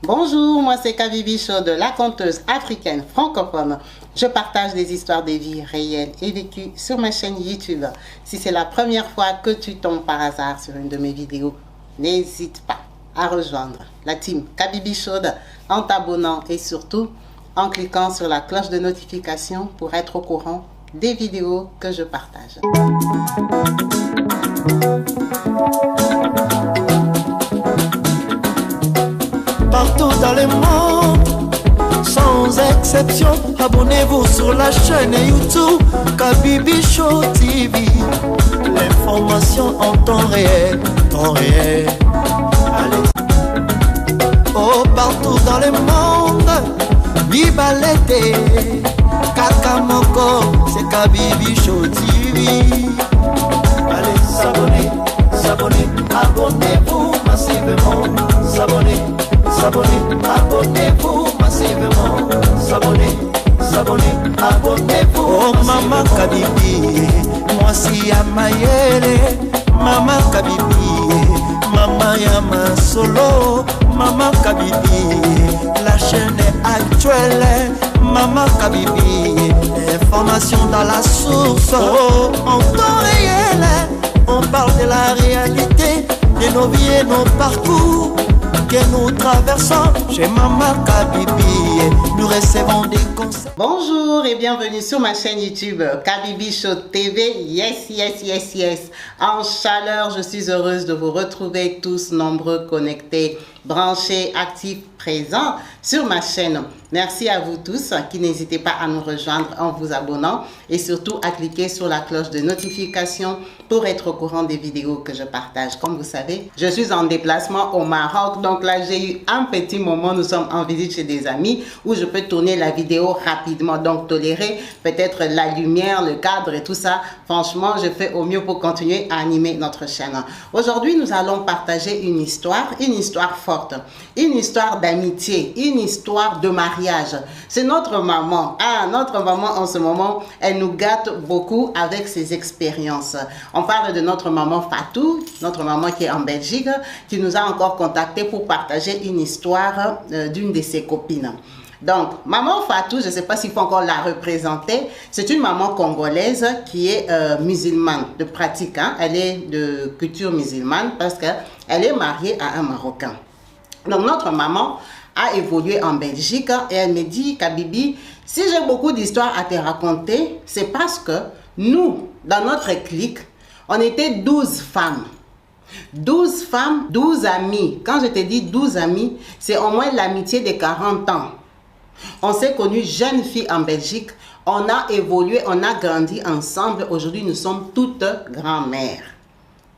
Bonjour, moi c'est Kabibi Show de la conteuse africaine francophone. Je partage des histoires de vie réelles et vécues sur ma chaîne YouTube. Si c'est la première fois que tu tombes par hasard sur une de mes vidéos, n'hésite pas à rejoindre la team Kabibi Show en t'abonnant et surtout en cliquant sur la cloche de notification pour être au courant des vidéos que je partage. Partout dans le monde, sans exception, abonnez-vous sur la chaîne YouTube Kabibi Show TV. L'information en temps réel, Allez. Oh, partout dans le monde, viva l'été, Kakamoko, c'est Kabibi Show TV. Allez, s'abonner, abonnez-vous massivement, s'abonner, abonnez-vous massivement, s'abonner, abonnez-vous. Oh maman Kabibi, moi si ya mayele, maman Kabibi, maman Yama Solo, maman Kabibi, la chaîne est actuelle, maman Kabibi, information dans la source, oh, en temps réel, on parle de la réalité, de nos vies et nos parcours que nous traversons chez Maman Kabibi. Nous recevons des conseils. Bonjour et bienvenue sur ma chaîne YouTube Kabibi Show TV. Yes. En chaleur, je suis heureuse de vous retrouver tous nombreux, connectés, branchés, actifs, présents sur ma chaîne. Merci à vous tous qui n'hésitez pas à nous rejoindre en vous abonnant et surtout à cliquer sur la cloche de notification pour être au courant des vidéos que je partage. Comme vous savez, je suis en déplacement au Maroc, donc là j'ai eu un petit moment, nous sommes en visite chez des amis où je peux tourner la vidéo rapidement, donc tolérer peut-être la lumière, le cadre et tout ça. Franchement, je fais au mieux pour continuer à animer notre chaîne. Aujourd'hui, nous allons partager une histoire forte, une histoire d'amitié, une histoire de mariage. C'est notre maman. Notre maman en ce moment, elle nous gâte beaucoup avec ses expériences. On parle de notre maman Fatou, notre maman qui est en Belgique, qui nous a encore contacté pour partager une histoire d'une de ses copines. Donc, maman Fatou, je ne sais pas s'il faut encore la représenter, c'est une maman congolaise qui est musulmane, de pratique. Elle est de culture musulmane parce qu'elle est mariée à un Marocain. Donc, notre maman a évolué en Belgique et elle me dit, Kabibi, si j'ai beaucoup d'histoires à te raconter, c'est parce que nous, dans notre clique, on était 12 femmes. 12 femmes, 12 amis. Quand je te dis 12 amis, c'est au moins l'amitié de 40 ans. On s'est connus jeunes filles en Belgique. On a évolué, on a grandi ensemble. Aujourd'hui, nous sommes toutes grand-mères.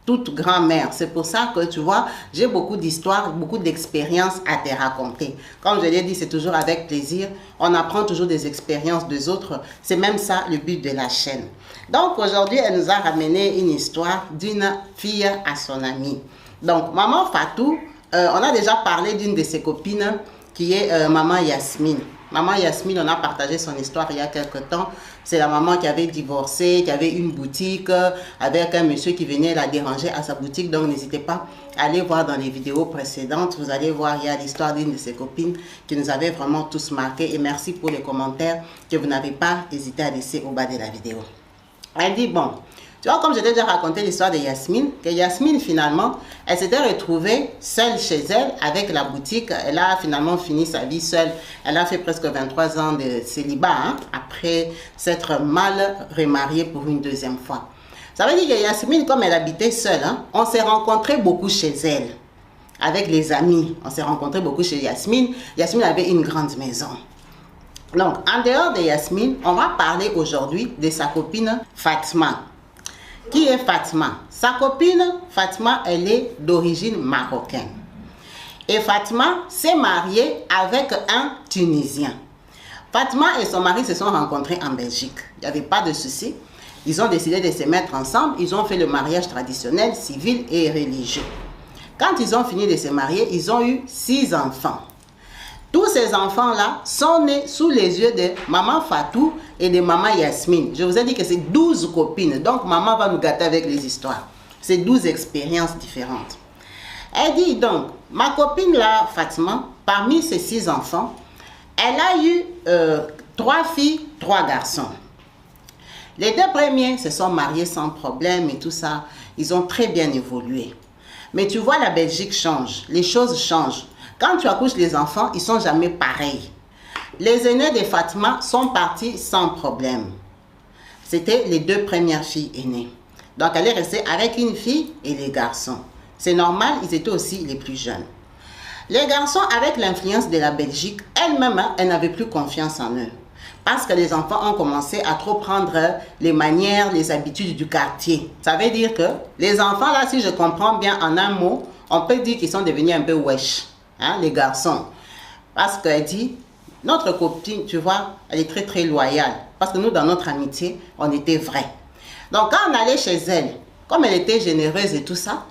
Toute grand-mère. C'est pour ça que tu vois, j'ai beaucoup d'histoires, beaucoup d'expériences à te raconter. Comme je l'ai dit, c'est toujours avec plaisir. On apprend toujours des expériences des autres. C'est même ça le but de la chaîne. Donc aujourd'hui, elle nous a ramené une histoire d'une fille à son amie. Donc maman Fatou, on a déjà parlé d'une de ses copines qui est maman Yasmine. Maman Yasmine, on a partagé son histoire il y a quelque temps. C'est la maman qui avait divorcé, qui avait une boutique avec un monsieur qui venait la déranger à sa boutique. Donc n'hésitez pas à aller voir dans les vidéos précédentes. Vous allez voir, il y a l'histoire d'une de ses copines qui nous avait vraiment tous marqués. Et merci pour les commentaires que vous n'avez pas hésité à laisser au bas de la vidéo. Elle dit, bon, tu vois, comme je t'ai déjà raconté l'histoire de Yasmine, que Yasmine, finalement, elle s'était retrouvée seule chez elle avec la boutique. Elle a finalement fini sa vie seule. Elle a fait presque 23 ans de célibat, après s'être mal remariée pour une deuxième fois. Ça veut dire que Yasmine, comme elle habitait seule, on s'est rencontrés beaucoup chez elle. Avec les amis, on s'est rencontrés beaucoup chez Yasmine. Yasmine avait une grande maison. Donc, en dehors de Yasmine, on va parler aujourd'hui de sa copine Fatma. Qui est Fatma? Sa copine Fatma, elle est d'origine marocaine. Et Fatma s'est mariée avec un Tunisien. Fatma et son mari se sont rencontrés en Belgique. Il n'y avait pas de souci. Ils ont décidé de se mettre ensemble. Ils ont fait le mariage traditionnel, civil et religieux. Quand ils ont fini de se marier, ils ont eu 6 enfants. Tous ces enfants-là sont nés sous les yeux de maman Fatou et de maman Yasmine. Je vous ai dit que c'est 12 copines. Donc, maman va nous gâter avec les histoires. C'est 12 expériences différentes. Elle dit donc, ma copine là, Fatima, parmi ses 6 enfants, elle a eu 3 filles, 3 garçons. Les 2 premiers se sont mariés sans problème et tout ça. Ils ont très bien évolué. Mais tu vois, la Belgique change. Les choses changent. Quand tu accouches les enfants, ils ne sont jamais pareils. Les aînés de Fatma sont partis sans problème. C'était les 2 premières filles aînées. Donc, elle est restée avec une fille et les garçons. C'est normal, ils étaient aussi les plus jeunes. Les garçons, avec l'influence de la Belgique, elle-même, elle n'avait plus confiance en eux. Parce que les enfants ont commencé à trop prendre les manières, les habitudes du quartier. Ça veut dire que les enfants, là, si je comprends bien en un mot, on peut dire qu'ils sont devenus un peu wesh, hein, les garçons. Parce qu'elle dit, notre copine, tu vois, elle est très très loyale. Parce que nous, dans notre amitié, on était vrais. Donc, quand on allait chez elle, comme elle était généreuse et tout ça,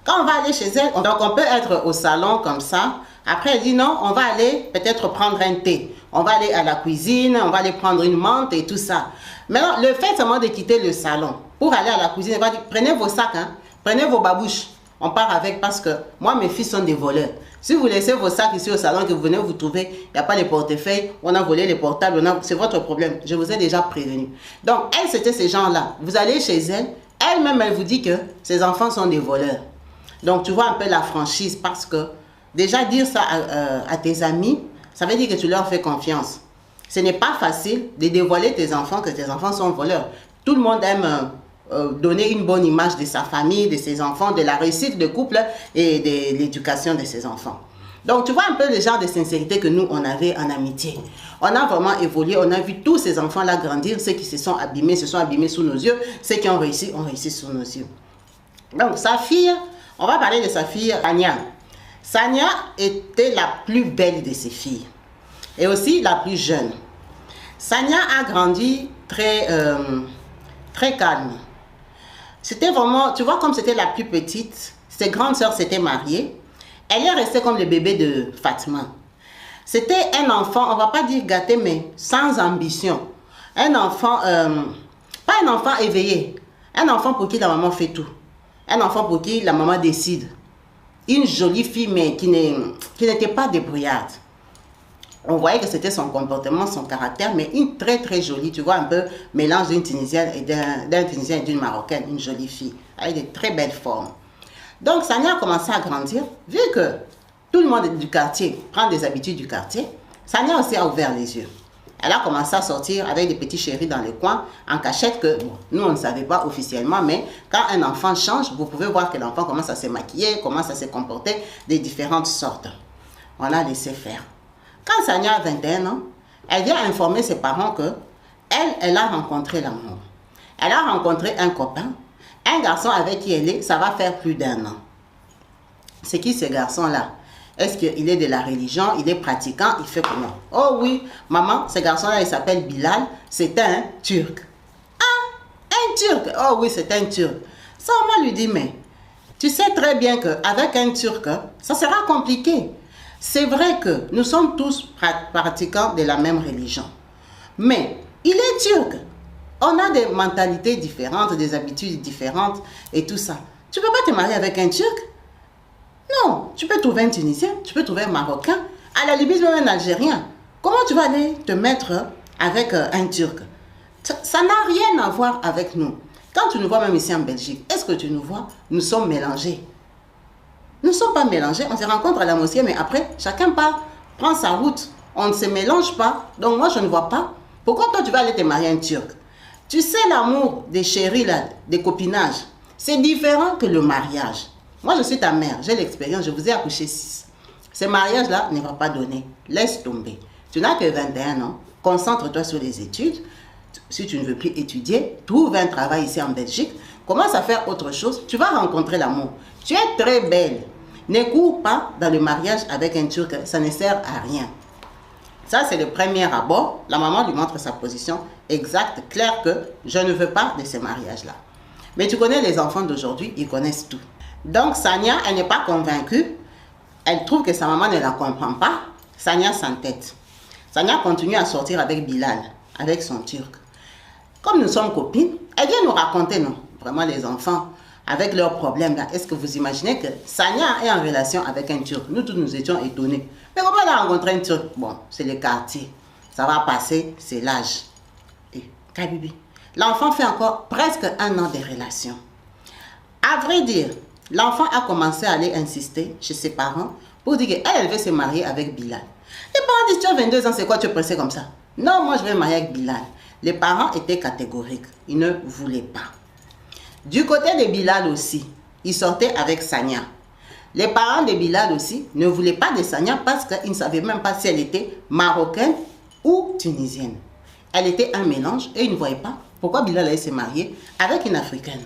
quand on va aller chez elle, donc on peut être au salon comme ça. Après, elle dit non, on va aller peut-être prendre un thé. On va aller à la cuisine, on va aller prendre une menthe et tout ça. Maintenant, le fait seulement de quitter le salon pour aller à la cuisine, elle va dire, prenez vos sacs, hein, prenez vos babouches. On part avec parce que moi, mes fils sont des voleurs. Si vous laissez vos sacs ici au salon, que vous venez vous trouver, il n'y a pas les portefeuilles, on a volé les portables, c'est votre problème. Je vous ai déjà prévenu. Donc, elle, c'était ces gens-là. Vous allez chez elle, elle-même, elle vous dit que ses enfants sont des voleurs. Donc, tu vois un peu la franchise parce que déjà dire ça à tes amis, ça veut dire que tu leur fais confiance. Ce n'est pas facile de dévoiler tes enfants que tes enfants sont voleurs. Tout le monde aime donner une bonne image de sa famille, de ses enfants, de la réussite de couple et de l'éducation de ses enfants. Donc, tu vois un peu le genre de sincérité que nous, on avait en amitié. On a vraiment évolué, on a vu tous ces enfants-là grandir, ceux qui se sont abîmés sous nos yeux, ceux qui ont réussi sous nos yeux. Donc, sa fille, on va parler de sa fille, Sania. Sania était la plus belle de ses filles et aussi la plus jeune. Sania a grandi très calme. C'était vraiment, tu vois, comme c'était la plus petite, ses grandes sœurs s'étaient mariées. Elle est restée comme le bébé de Fatma. C'était un enfant, on ne va pas dire gâté, mais sans ambition. Un enfant, pas un enfant éveillé. Un enfant pour qui la maman fait tout. Un enfant pour qui la maman décide. Une jolie fille, mais qui n'était pas débrouillarde. On voyait que c'était son comportement, son caractère, mais une très très jolie, tu vois, un peu mélange d'une Tunisienne et d'un Tunisien et d'une Marocaine, une jolie fille, avec de très belles formes. Donc, Sania a commencé à grandir, vu que tout le monde du quartier prend des habitudes du quartier, Sania aussi a ouvert les yeux. Elle a commencé à sortir avec des petits chéris dans le coin, en cachette que, bon, nous on ne savait pas officiellement, mais quand un enfant change, vous pouvez voir que l'enfant commence à se maquiller, commence à se comporter de différentes sortes. On a laissé faire. Quand Sania a 21 ans, elle vient informer ses parents que elle a rencontré l'amour. Elle a rencontré un copain, un garçon avec qui elle est, ça va faire plus d'1 an. C'est qui ce garçon-là? Est-ce qu'il est de la religion, il est pratiquant, il fait comment? Oh oui, maman, ce garçon-là, il s'appelle Bilal, c'est un Turc. Ah, un Turc? Oh oui, c'est un Turc. Ça, maman lui dit, mais tu sais très bien qu'avec un Turc, ça sera compliqué. C'est vrai que nous sommes tous pratiquants de la même religion. Mais il est Turc. On a des mentalités différentes, des habitudes différentes et tout ça. Tu ne peux pas te marier avec un Turc? Non, tu peux trouver un Tunisien, tu peux trouver un Marocain, à la limite même un Algérien. Comment tu vas aller te mettre avec un Turc? Ça n'a rien à voir avec nous. Quand tu nous vois même ici en Belgique, est-ce que tu nous vois? Nous sommes mélangés. Nous ne sommes pas mélangés, on se rencontre à la mosquée, mais après, chacun part, prend sa route. On ne se mélange pas, donc moi je ne vois pas. Pourquoi toi tu vas aller te marier un Turc? Tu sais l'amour des chéris, là, des copinages, c'est différent que le mariage. Moi, je suis ta mère, j'ai l'expérience, je vous ai accouché 6. Ce mariage-là ne va pas donner. Laisse tomber. Tu n'as que 21 ans. Concentre-toi sur les études. Si tu ne veux plus étudier, trouve un travail ici en Belgique. Commence à faire autre chose. Tu vas rencontrer l'amour. Tu es très belle. Ne cours pas dans le mariage avec un Turc. Ça ne sert à rien. Ça, c'est le premier abord. La maman lui montre sa position exacte, claire que je ne veux pas de ce mariage-là. Mais tu connais les enfants d'aujourd'hui, ils connaissent tout. Donc, Sania, elle n'est pas convaincue. Elle trouve que sa maman ne la comprend pas. Sania s'entête. Sania continue à sortir avec Bilal, avec son Turc. Comme nous sommes copines, elle vient nous raconter, non, vraiment les enfants. avec leurs problèmes là, est-ce que vous imaginez que Sania est en relation avec un Turc? Nous tous nous étions étonnés. Mais comment elle a rencontré un Turc? Bon, c'est le quartier. Ça va passer, c'est l'âge. Et Kabibi, l'enfant fait encore presque 1 an de relation. À vrai dire, l'enfant a commencé à aller insister chez ses parents pour dire qu'elle veut se marier avec Bilal. Les parents disent, tu as 22 ans, c'est quoi tu es pressé comme ça? Non, moi je vais me marier avec Bilal. Les parents étaient catégoriques, ils ne voulaient pas. Du côté de Bilal aussi, il sortait avec Sania. Les parents de Bilal aussi ne voulaient pas de Sania parce qu'ils ne savaient même pas si elle était marocaine ou tunisienne. Elle était un mélange et ils ne voyaient pas pourquoi Bilal allait se marier avec une africaine.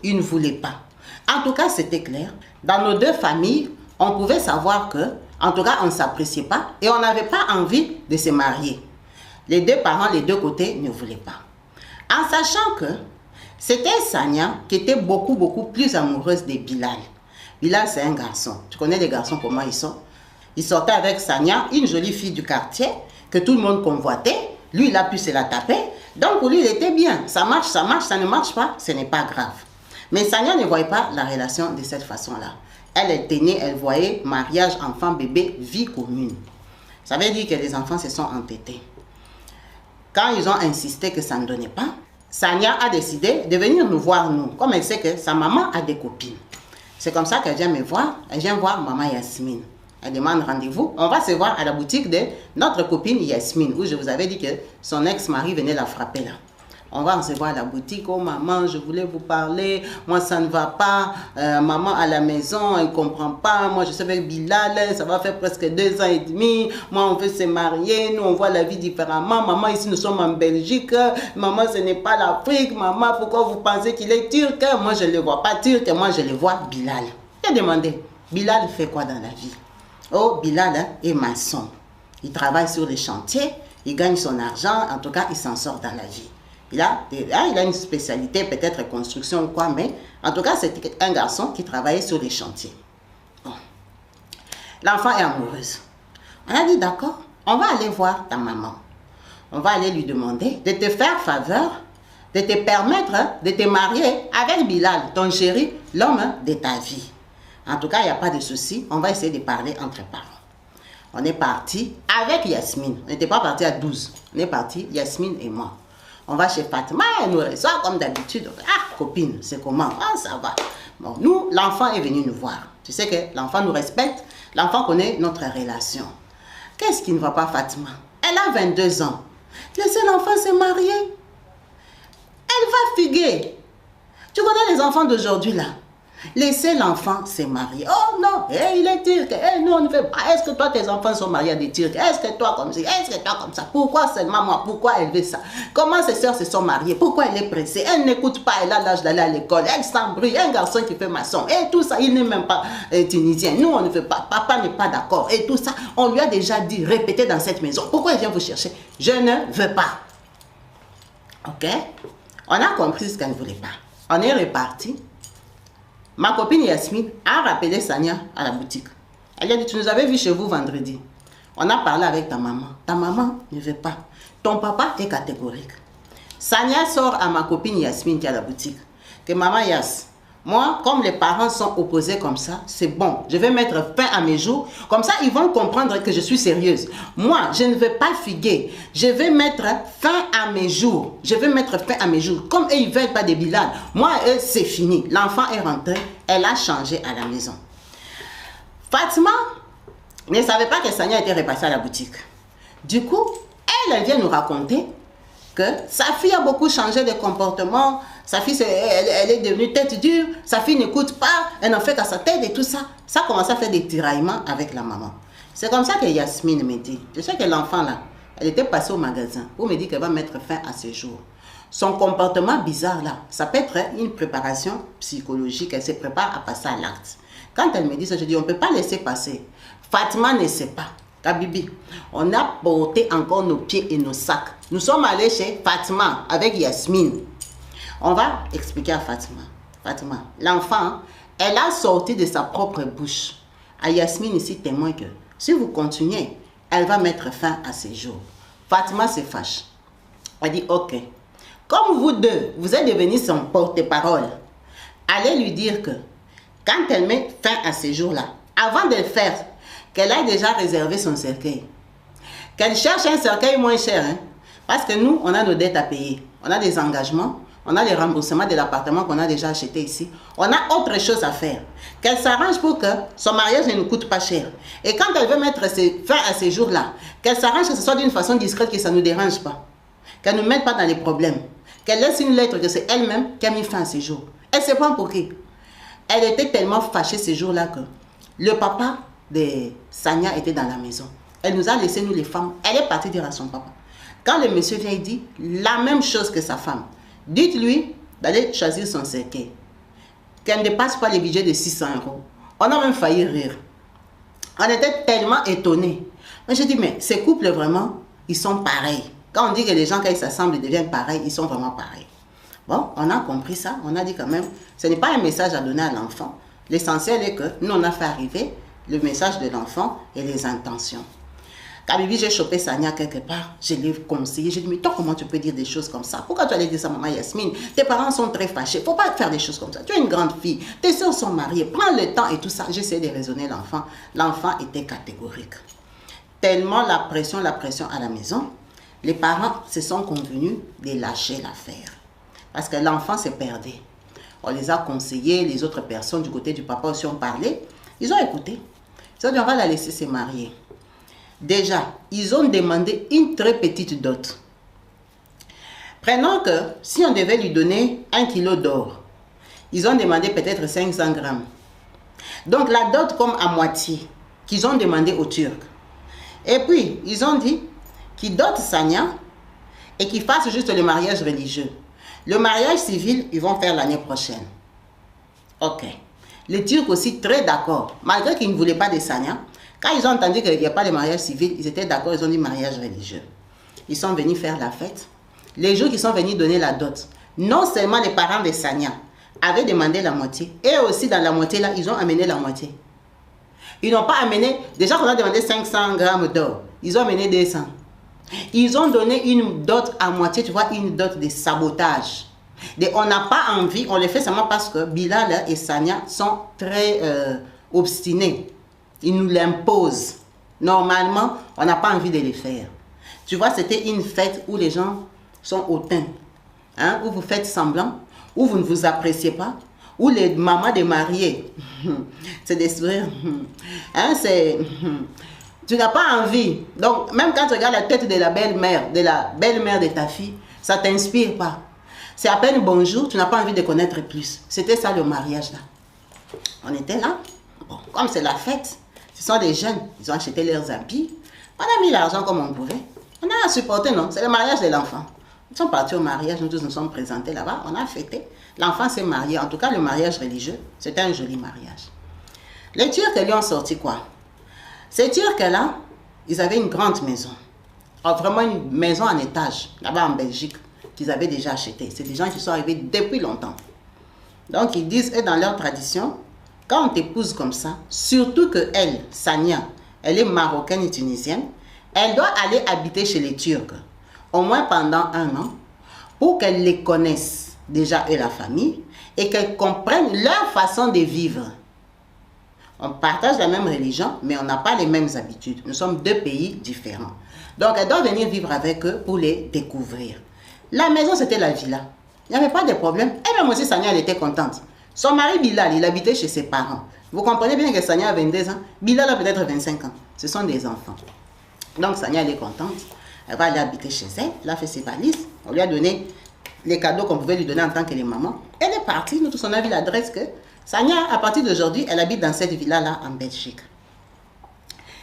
Ils ne voulaient pas. En tout cas, c'était clair. Dans nos 2 familles, on pouvait savoir que, en tout cas, on ne s'appréciait pas et on n'avait pas envie de se marier. Les 2 parents, les 2 côtés ne voulaient pas. En sachant que c'était Sania qui était beaucoup plus amoureuse de Bilal. Bilal, c'est un garçon. Tu connais les garçons, comment ils sont? Il sortait avec Sania, une jolie fille du quartier, que tout le monde convoitait. Lui, il a pu se la taper. Donc, pour lui, il était bien. Ça marche, ça ne marche pas, ce n'est pas grave. Mais Sania ne voyait pas la relation de cette façon-là. Elle était née, elle voyait mariage, enfant, bébé, vie commune. Ça veut dire que les enfants se sont entêtés. Quand ils ont insisté que ça ne donnait pas, Sania a décidé de venir nous voir, nous. Comme elle sait que sa maman a des copines. C'est comme ça qu'elle vient me voir. Elle vient voir maman Yasmine. Elle demande rendez-vous. On va se voir à la boutique de notre copine Yasmine, où je vous avais dit que son ex-mari venait la frapper là. On va se voir à la boutique. Oh maman, je voulais vous parler. Moi, ça ne va pas. Maman à la maison, elle ne comprend pas. Moi, je suis avec Bilal. Ça va faire presque 2 ans et demi. Moi, on veut se marier. Nous, on voit la vie différemment. Maman, ici, nous sommes en Belgique. Maman, ce n'est pas l'Afrique. Maman, pourquoi vous pensez qu'il est turc? Moi, je ne le vois pas turc. Moi, je le vois Bilal. J'ai demandé, Bilal fait quoi dans la vie? Oh, Bilal est maçon. Il travaille sur les chantiers. Il gagne son argent. En tout cas, il s'en sort dans la vie. Il a une spécialité, peut-être construction ou quoi, mais en tout cas, c'était un garçon qui travaillait sur les chantiers. Bon. L'enfant est amoureuse. On a dit, d'accord, on va aller voir ta maman. On va aller lui demander de te faire faveur, de te permettre de te marier avec Bilal, ton chéri, l'homme de ta vie. En tout cas, il n'y a pas de souci. On va essayer de parler entre parents. On est parti avec Yasmine. On n'était pas parti à 12. On est parti, Yasmine et moi. On va chez Fatima, elle nous reçoit comme d'habitude. Ah, copine, c'est comment? Ah, ça va. Bon, nous, l'enfant est venu nous voir. Tu sais que l'enfant nous respecte. L'enfant connaît notre relation. Qu'est-ce qui ne va pas, Fatima? Elle a 22 ans. Laissez l'enfant se marier. Elle va fuguer. Tu connais les enfants d'aujourd'hui, là? Laissez l'enfant se marier. Oh non, il est turc. Nous, on ne fait pas. Est-ce que toi, tes enfants sont mariés à des turcs? Est-ce que toi, comme ça? Est-ce que toi, comme ça? Pourquoi seulement moi? Pourquoi elle veut ça? Comment ses soeurs se sont mariées? Pourquoi elle est pressée? Elle n'écoute pas. Elle a l'âge d'aller à l'école. Elle s'embrouille. Un garçon qui fait maçon. Et tout ça, il n'est même pas tunisien. Nous, on ne fait pas. Papa n'est pas d'accord. Et tout ça, on lui a déjà dit, répétez dans cette maison. Pourquoi elle vient vous chercher? Je ne veux pas. Ok? On a compris ce qu'elle ne voulait pas. On est reparti. Ma copine Yasmine a rappelé Sania à la boutique. Elle a dit, tu nous avais vu chez vous vendredi. On a parlé avec ta maman. Ta maman ne veut pas. Ton papa est catégorique. Sania sort à ma copine Yasmine qui est à la boutique. Que maman Yas, moi, comme les parents sont opposés comme ça, c'est bon. Je vais mettre fin à mes jours. Comme ça, ils vont comprendre que je suis sérieuse. Moi, je ne veux pas fuguer. Je vais mettre fin à mes jours. Je vais mettre fin à mes jours. Comme eux, ils ne veulent pas de Bilal. Moi, eux, c'est fini. L'enfant est rentré. Elle a changé à la maison. Fatima ne savait pas que Sania était repassée à la boutique. Du coup, elle vient nous raconter que sa fille a beaucoup changé de comportement. Sa fille, elle est devenue tête dure. Sa fille n'écoute pas. Elle n'en fait qu'à sa tête et tout ça. Ça commence à faire des tiraillements avec la maman. C'est comme ça que Yasmine me dit. Je sais que l'enfant là, elle était passée au magasin pour me dire qu'elle va mettre fin à ce jour. Son comportement bizarre là, ça peut être une préparation psychologique. Elle se prépare à passer à l'acte. Quand elle me dit ça, je dis, on ne peut pas laisser passer. Fatima ne sait pas. Kabibi, on a porté encore nos pieds et nos sacs. Nous sommes allés chez Fatima avec Yasmine. On va expliquer à Fatima. Fatima, l'enfant, elle a sorti de sa propre bouche. À Yasmine ici, témoin que si vous continuez, elle va mettre fin à ses jours. Fatima se fâche. Elle dit, ok. Comme vous deux, vous êtes devenus son porte-parole, allez lui dire que quand elle met fin à ces jours-là, avant de le faire, qu'elle a déjà réservé son cercueil. Qu'elle cherche un cercueil moins cher. Hein, parce que nous, on a nos dettes à payer. On a des engagements. On a les remboursements de l'appartement qu'on a déjà acheté ici. On a autre chose à faire. Qu'elle s'arrange pour que son mariage ne nous coûte pas cher. Et quand elle veut mettre fin à ces jours-là, qu'elle s'arrange que ce soit d'une façon discrète, que ça ne nous dérange pas. Qu'elle ne nous mette pas dans les problèmes. Qu'elle laisse une lettre que c'est elle-même qui a mis fin à ces jours. Elle se prend pour qui? Elle était tellement fâchée ces jours-là que le papa de Sania était dans la maison. Elle nous a laissé, nous les femmes. Elle est partie dire à son papa. Quand le monsieur vient, il dit la même chose que sa femme. Dites-lui d'aller choisir son cercueil. Qu'elle ne dépasse pas les budgets de 600 €. On a même failli rire. On était tellement étonnés. Moi, je dis, mais ces couples, vraiment, ils sont pareils. Quand on dit que les gens, quand ils s'assemblent, ils deviennent pareils, ils sont vraiment pareils. Bon, on a compris ça. On a dit quand même, ce n'est pas un message à donner à l'enfant. L'essentiel est que nous, on a fait arriver le message de l'enfant et les intentions. Kabibi, j'ai chopé Sania quelque part, je l'ai conseillé, j'ai dit, mais toi, comment tu peux dire des choses comme ça? Pourquoi tu allais dire ça, maman Yasmine? Tes parents sont très fâchés, il ne faut pas faire des choses comme ça. Tu es une grande fille, tes soeurs sont mariées, prends le temps et tout ça. J'essayais de raisonner l'enfant. L'enfant était catégorique. Tellement la pression à la maison, les parents se sont convenus de lâcher l'affaire. Parce que l'enfant s'est perdu. On les a conseillés, les autres personnes du côté du papa aussi ont parlé. Ils ont écouté. Ils ont dit, on va la laisser se marier. Déjà, ils ont demandé une très petite dot. Prenons que si on devait lui donner 1 kilo d'or, ils ont demandé peut-être 500 grammes. Donc la dot comme à moitié qu'ils ont demandé aux Turcs. Et puis, ils ont dit qu'ils dotent Sania et qu'ils fassent juste le mariage religieux. Le mariage civil, ils vont faire l'année prochaine. Ok. Les Turcs aussi très d'accord. Malgré qu'ils ne voulaient pas de Sania, quand ils ont entendu qu'il n'y a pas de mariage civil, ils étaient d'accord, ils ont dit mariage religieux. Ils sont venus faire la fête. Les jours qu'ils sont venus donner la dot, non seulement les parents de Sania avaient demandé la moitié, et aussi dans la moitié là, ils ont amené la moitié. Ils n'ont pas amené, déjà qu'on a demandé 500 grammes d'or, ils ont amené 200. Ils ont donné une dot à moitié, tu vois, une dot de sabotage. On n'a pas envie, on le fait seulement parce que Bilal et Sania sont très obstinés. Ils nous l'imposent. Normalement, on n'a pas envie de les faire. Tu vois, c'était une fête où les gens sont hautains. Hein, où vous faites semblant, où vous ne vous appréciez pas, où les mamans des mariés, c'est des sourires. Hein, tu n'as pas envie. Donc, même quand tu regardes la tête de la belle-mère de ta fille, ça ne t'inspire pas. C'est à peine bonjour, tu n'as pas envie de connaître plus. C'était ça le mariage là. On était là. Bon, comme c'est la fête, ce sont des jeunes, ils ont acheté leurs habits. On a mis l'argent comme on pouvait. On a supporté, non? C'est le mariage de l'enfant. Ils sont partis au mariage, nous tous nous sommes présentés là-bas, on a fêté. L'enfant s'est marié, en tout cas le mariage religieux, c'était un joli mariage. Les Turcs lui ont sorti quoi? Ces Turcs-là, ils avaient une grande maison. Alors, vraiment une maison en étage, là-bas en Belgique, qu'ils avaient déjà acheté. C'est des gens qui sont arrivés depuis longtemps. Donc ils disent, eux, dans leur tradition, quand on t'épouse comme ça, surtout que elle, Sania, elle est marocaine et tunisienne, elle doit aller habiter chez les Turcs, au moins pendant 1 an, pour qu'elle les connaisse, déjà eux, la famille, et qu'elle comprenne leur façon de vivre. On partage la même religion, mais on n'a pas les mêmes habitudes. Nous sommes 2 pays différents. Donc, elle doit venir vivre avec eux pour les découvrir. La maison, c'était la villa. Il n'y avait pas de problème. Et même aussi, Sania, elle était contente. Son mari, Bilal, il habitait chez ses parents. Vous comprenez bien que Sania a 22 ans. Bilal a peut-être 25 ans. Ce sont des enfants. Donc, Sania, elle est contente. Elle va aller habiter chez elle. Elle a fait ses valises. On lui a donné les cadeaux qu'on pouvait lui donner en tant que les mamans. Elle est partie. Nous tous, on a vu l'adresse que Sania, à partir d'aujourd'hui, elle habite dans cette villa-là en Belgique.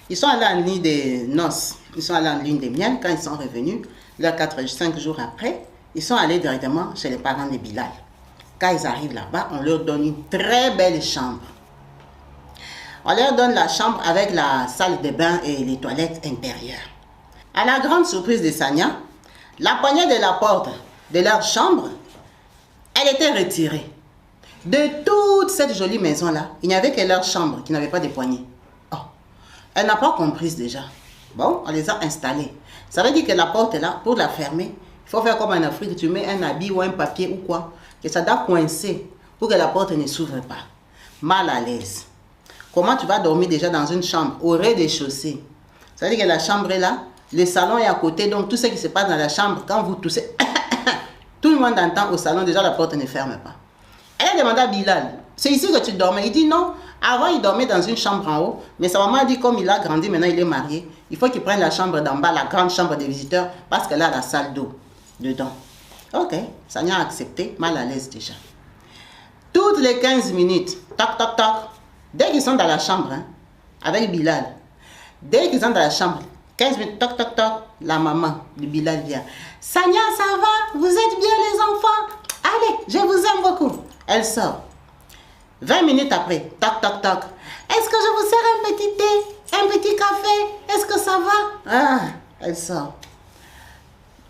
Ils sont allés en lune de noces. Ils sont allés en lune de miel. Quand ils sont revenus, 5 jours après, ils sont allés directement chez les parents de Bilal. Quand ils arrivent là-bas, on leur donne une très belle chambre. On leur donne la chambre avec la salle de bain et les toilettes intérieures. À la grande surprise de Sania, la poignée de la porte de leur chambre, elle était retirée. De toute cette jolie maison-là, il n'y avait que leur chambre qui n'avait pas de poignée. Oh, elle n'a pas compris déjà. Bon, on les a installés. Ça veut dire que la porte est là, pour la fermer, il faut faire comme en Afrique, tu mets un habit ou un papier ou quoi, que ça doit coincer pour que la porte ne s'ouvre pas. Mal à l'aise. Comment tu vas dormir déjà dans une chambre au rez-de-chaussée? Ça veut dire que la chambre est là, le salon est à côté, donc tout ce qui se passe dans la chambre, quand vous toussez, tout le monde entend au salon, déjà la porte ne ferme pas. Elle a demandé à Bilal, c'est ici que tu dormais? Il dit non. Avant, il dormait dans une chambre en haut, mais sa maman a dit comme il a grandi, maintenant il est marié, il faut qu'il prenne la chambre d'en bas, la grande chambre des visiteurs, parce qu'elle a la salle d'eau dedans. Ok, Sania a accepté, mal à l'aise déjà. Toutes les 15 minutes, toc, toc, toc, dès qu'ils sont dans la chambre, hein, avec Bilal, dès qu'ils sont dans la chambre, 15 minutes, toc, toc, toc, la maman de Bilal vient. Sania, ça va? Vous êtes bien les enfants? Allez, je vous aime beaucoup. Elle sort. 20 minutes après, toc, toc, toc. Est-ce que je vous sers un petit thé, un petit café? Est-ce que ça va? Ah, elle sort.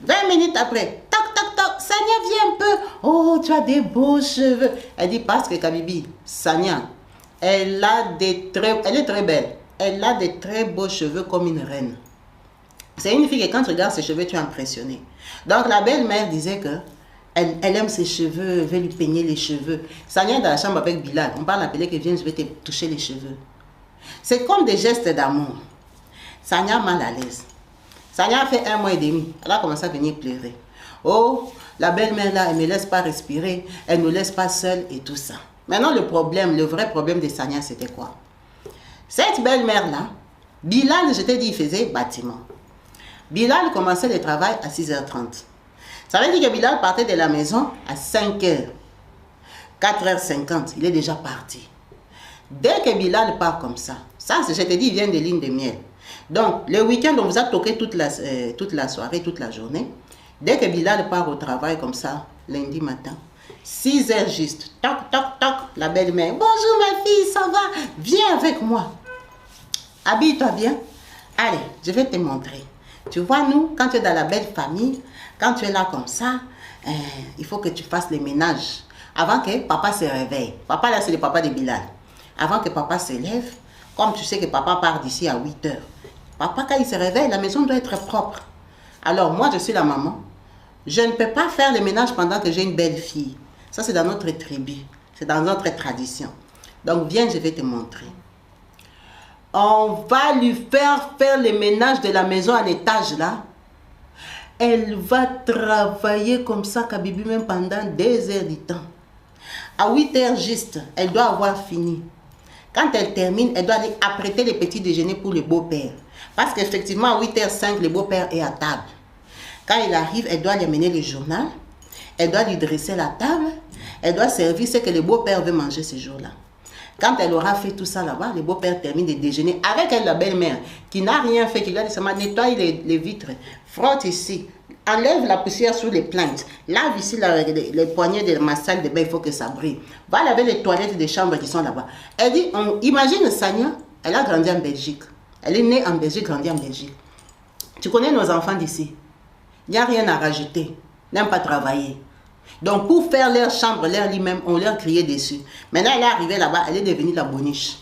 20 minutes après, toc, toc, toc. Sania, viens un peu. Oh, tu as des beaux cheveux. Elle dit, parce que Kabibi, Sania, elle est très belle. Elle a des très beaux cheveux comme une reine. C'est une fille que quand tu regardes ses cheveux, tu es impressionné. Donc la belle-mère disait que elle aime ses cheveux, elle veut lui peigner les cheveux. Sania est dans la chambre avec Bilal. On parle l'appeler que viens, je vais te toucher les cheveux. C'est comme des gestes d'amour. Sania mal à l'aise. Sania a fait 1 mois et demi. Elle a commencé à venir pleurer. Oh, la belle-mère là, elle ne me laisse pas respirer. Elle ne me laisse pas seule et tout ça. Maintenant, le vrai problème de Sania, c'était quoi? Cette belle-mère là, Bilal, je t'ai dit, il faisait bâtiment. Bilal commençait le travail à 6h30. Ça veut dire que Bilal partait de la maison à 5h. 4h50, il est déjà parti. Dès que Bilal part comme ça, je t'ai dit, il vient des lignes de miel. Donc, le week-end, on vous a toqué toute la soirée, toute la journée. Dès que Bilal part au travail comme ça, lundi matin, 6h juste, toc, toc, toc, la belle-mère. Bonjour ma fille, ça va? Viens avec moi. Habille-toi bien. Allez, je vais te montrer. Tu vois, nous, quand tu es dans la belle famille, quand tu es là comme ça, il faut que tu fasses le ménage avant que papa se réveille. Papa, là, c'est le papa de Bilal. Avant que papa se lève, comme tu sais que papa part d'ici à 8h. Papa, quand il se réveille, la maison doit être propre. Alors, moi, je suis la maman. Je ne peux pas faire le ménage pendant que j'ai une belle fille. Ça, c'est dans notre tribu. C'est dans notre tradition. Donc, viens, je vais te montrer. On va lui faire le ménage de la maison à l'étage, là. Elle va travailler comme ça, Kabibi, même pendant 2 heures du temps. À 8h juste, elle doit avoir fini. Quand elle termine, elle doit aller apprêter le petit déjeuner pour le beau-père. Parce qu'effectivement, à 8h05, le beau-père est à table. Quand il arrive, elle doit lui amener le journal. Elle doit lui dresser la table. Elle doit servir ce que le beau-père veut manger ce jour-là. Quand elle aura fait tout ça là-bas, le beau-père termine de déjeuner avec elle, la belle-mère, qui n'a rien fait, qui lui a dit seulement nettoie les vitres, frotte ici, enlève la poussière sous les plaintes, lave ici les poignées de ma salle de bain, il faut que ça brille. Va laver les toilettes des chambres qui sont là-bas. Elle dit, imagine Sania, elle a grandi en Belgique. Elle est née en Belgique, grandie en Belgique. Tu connais nos enfants d'ici. Il n'y a rien à rajouter. N'aime pas travailler. Donc, pour faire leur chambre, leur lit même, on leur criait dessus. Maintenant, elle est arrivée là-bas, elle est devenue la boniche.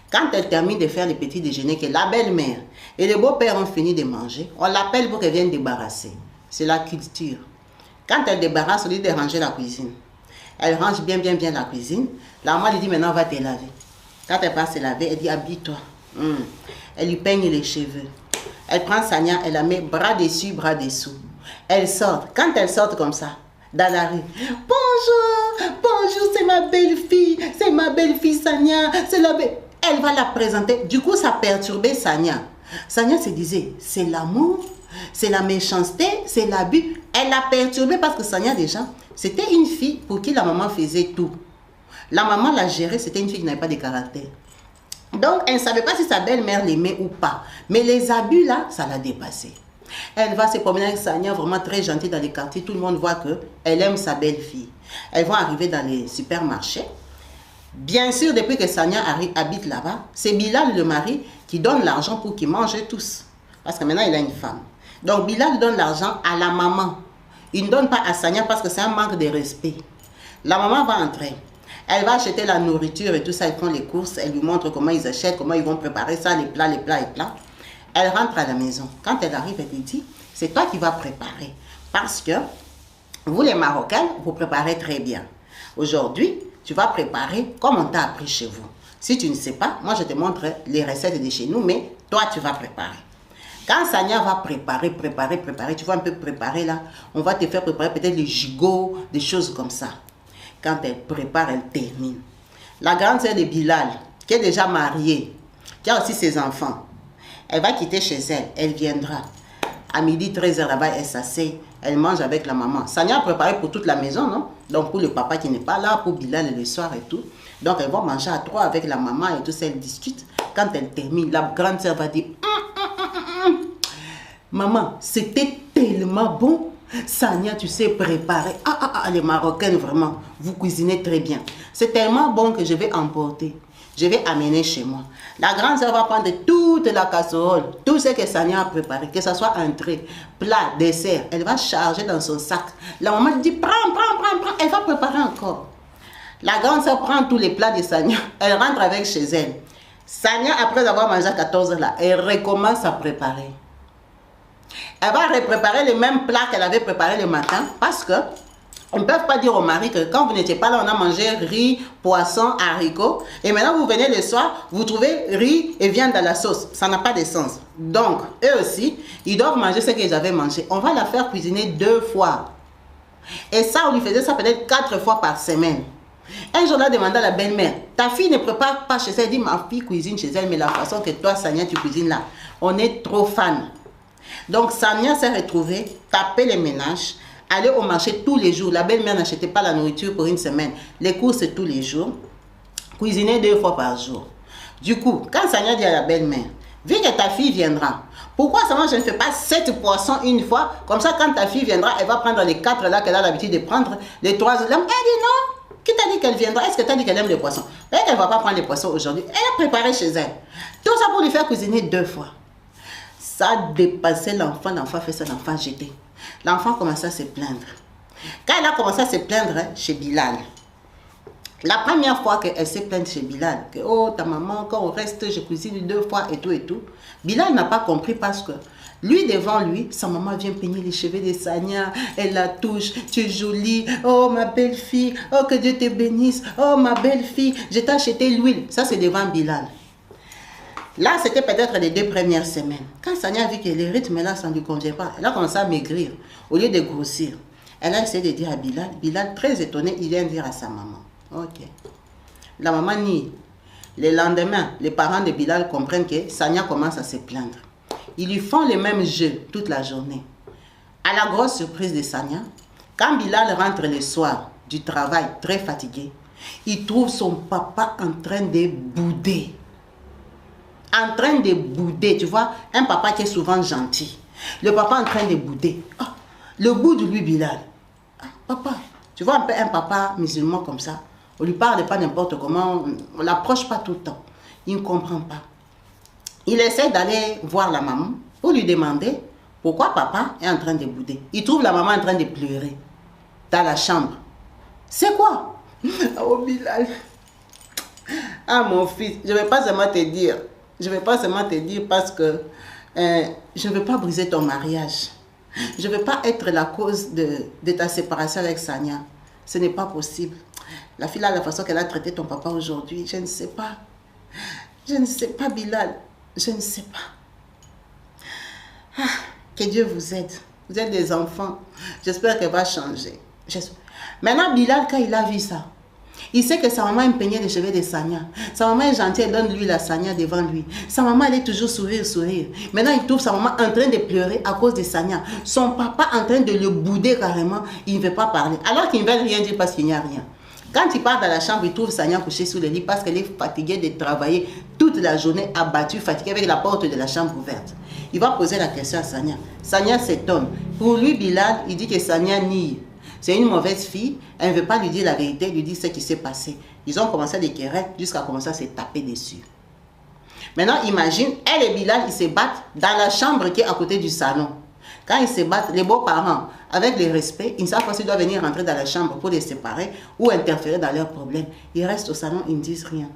Quand elle termine de faire le petit déjeuner, que la belle-mère et le beau-père ont fini de manger, on l'appelle pour qu'elle vienne débarrasser. C'est la culture. Quand elle débarrasse, au lieu de ranger la cuisine, elle range bien la cuisine. La maman lui dit, maintenant, va te laver. Quand elle passe se laver, elle dit, habille-toi. Elle lui peigne les cheveux. Elle prend Sania, elle la met bras dessus, bras dessous. Elle sort. Quand elle sort comme ça, dans la rue, bonjour, c'est ma belle-fille Sania, c'est la belle. Elle va la présenter. Du coup, ça perturbait Sania. Sania se disait, c'est l'amour, c'est la méchanceté, c'est l'abus. Elle l'a perturbée parce que Sania, déjà, c'était une fille pour qui la maman faisait tout. La maman la gérait, c'était une fille qui n'avait pas de caractère. Donc, elle ne savait pas si sa belle-mère l'aimait ou pas. Mais les abus, là, ça l'a dépassé. Elle va se promener avec Sania, vraiment très gentille dans les quartiers. Tout le monde voit qu'elle aime sa belle-fille. Elles vont arriver dans les supermarchés. Bien sûr, depuis que Sania habite là-bas, c'est Bilal, le mari, qui donne l'argent pour qu'ils mangent tous. Parce que maintenant, il a une femme. Donc, Bilal donne l'argent à la maman. Il ne donne pas à Sania parce que c'est un manque de respect. La maman va entrer. Elle va acheter la nourriture et tout ça. Elle prend les courses. Elle lui montre comment ils achètent, comment ils vont préparer ça, les plats. Elle rentre à la maison. Quand elle arrive, elle lui dit, c'est toi qui vas préparer. Parce que vous, les Marocains, vous préparez très bien. Aujourd'hui, tu vas préparer comme on t'a appris chez vous. Si tu ne sais pas, moi je te montre les recettes de chez nous, mais toi tu vas préparer. Quand Sania va préparer, tu vas un peu préparer là, on va te faire préparer peut-être les gigots, des choses comme ça. Quand elle prépare, elle termine. La grande sœur de Bilal, qui est déjà mariée, qui a aussi ses enfants, elle va quitter chez elle, elle viendra. À midi, 13h là-bas, elle s'assied, elle mange avec la maman. Sania a préparé pour toute la maison, non? Donc pour le papa qui n'est pas là, pour Bilal le soir et tout. Donc elles vont manger à 3 avec la maman et tout ça, elles discutent. Quand elle termine, la grande sœur va dire maman, c'était tellement bon. Sania, tu sais préparer. Les Marocaines, vraiment, vous cuisinez très bien. C'est tellement bon que je vais emporter. Je vais amener chez moi. La grande sœur va prendre toute la casserole, tout ce que Sania a préparé, que ce soit entrée, plat, dessert. Elle va charger dans son sac. La maman dit, prends. Elle va préparer encore. La grande sœur prend tous les plats de Sania. Elle rentre avec chez elle. Sania, après avoir mangé à 14h là, elle recommence à préparer. Elle va repréparer les mêmes plats qu'elle avait préparés le matin parce que on ne peut pas dire au mari que quand vous n'étiez pas là, on a mangé riz, poisson, haricots. Et maintenant, vous venez le soir, vous trouvez riz et viande dans la sauce. Ça n'a pas de sens. Donc, eux aussi, ils doivent manger ce qu'ils avaient mangé. On va la faire cuisiner 2 fois. Et ça, on lui faisait ça peut-être 4 fois par semaine. Un jour, on a demandé à la belle-mère, ta fille ne prépare pas chez elle. Elle dit, ma fille cuisine chez elle, mais la façon que toi, Sania, tu cuisines là, on est trop fan. Donc, Sania s'est retrouvée, taper les ménages, aller au marché tous les jours. La belle-mère n'achetait pas la nourriture pour une semaine. Les courses tous les jours. Cuisiner 2 fois par jour. Du coup, quand Sania dit à la belle-mère, vu que ta fille viendra, pourquoi seulement je ne fais pas 7 poissons une fois? Comme ça, quand ta fille viendra, elle va prendre les 4 là qu'elle a l'habitude de prendre, les 3 autres. Elle dit non. Qui t'a dit qu'elle viendra? Est-ce que tu as dit qu'elle aime les poissons? Elle ne va pas prendre les poissons aujourd'hui. Elle a préparé chez elle. Tout ça pour lui faire cuisiner 2 fois. Ça dépassait l'enfant. L'enfant fait ça, l'enfant jeté. L'enfant commençait à se plaindre. Quand elle a commencé à se plaindre chez Bilal, la première fois qu'elle s'est plainte chez Bilal, que oh ta maman, quand on reste, je cuisine 2 fois et tout, Bilal n'a pas compris parce que lui, devant lui, sa maman vient peigner les cheveux de Sania, elle la touche, tu es jolie, oh ma belle fille, oh que Dieu te bénisse, oh ma belle fille, je t'ai acheté l'huile. Ça c'est devant Bilal. Là, c'était peut-être les 2 premières semaines. Quand Sania a vu que le rythme là, ça ne lui convient pas, elle a commencé à maigrir au lieu de grossir. Elle a essayé de dire à Bilal. Bilal, très étonné, il vient dire à sa maman. Ok. La maman nie. Le lendemain, les parents de Bilal comprennent que Sania commence à se plaindre. Ils lui font les mêmes jeux toute la journée. À la grosse surprise de Sania, quand Bilal rentre le soir du travail très fatigué, il trouve son papa en train de bouder. En train de bouder, tu vois, un papa qui est souvent gentil. Le papa en train de bouder. Ah, le bout de lui, Bilal. Ah, papa, tu vois un peu un papa musulman comme ça. On lui parle pas n'importe comment, on l'approche pas tout le temps. Il ne comprend pas. Il essaie d'aller voir la maman pour lui demander pourquoi papa est en train de bouder. Il trouve la maman en train de pleurer dans la chambre. C'est quoi? Oh Bilal. Ah mon fils, je ne vais pas seulement te dire. Je ne vais pas seulement te dire parce que je ne veux pas briser ton mariage. Je ne veux pas être la cause de ta séparation avec Sania. Ce n'est pas possible. La fille, là, la façon qu'elle a traité ton papa aujourd'hui, je ne sais pas. Je ne sais pas, Bilal. Je ne sais pas. Ah, que Dieu vous aide. Vous êtes des enfants. J'espère qu'elle va changer. Maintenant, Bilal, quand il a vu ça, il sait que sa maman aime peigner les cheveux de Sania. Sa maman est gentille, elle donne lui la Sania devant lui. Sa maman, elle est toujours sourire. Maintenant, il trouve sa maman en train de pleurer à cause de Sania. Son papa en train de le bouder carrément. Il ne veut pas parler. Alors qu'il ne veut rien dire parce qu'il n'y a rien. Quand il part dans la chambre, il trouve Sania couchée sous le lit parce qu'elle est fatiguée de travailler toute la journée, abattue, fatiguée avec la porte de la chambre ouverte. Il va poser la question à Sania. Sania s'étonne. Pour lui, Bilal, il dit que Sania nie. C'est une mauvaise fille, elle ne veut pas lui dire la vérité, lui dire ce qui s'est passé. Ils ont commencé des querelles jusqu'à commencer à se taper dessus. Maintenant, imagine, elle et Bilal, ils se battent dans la chambre qui est à côté du salon. Quand ils se battent, les beaux-parents, avec le respect, ils ne savent pas s'ils doivent venir rentrer dans la chambre pour les séparer ou interférer dans leurs problèmes. Ils restent au salon, ils ne disent rien.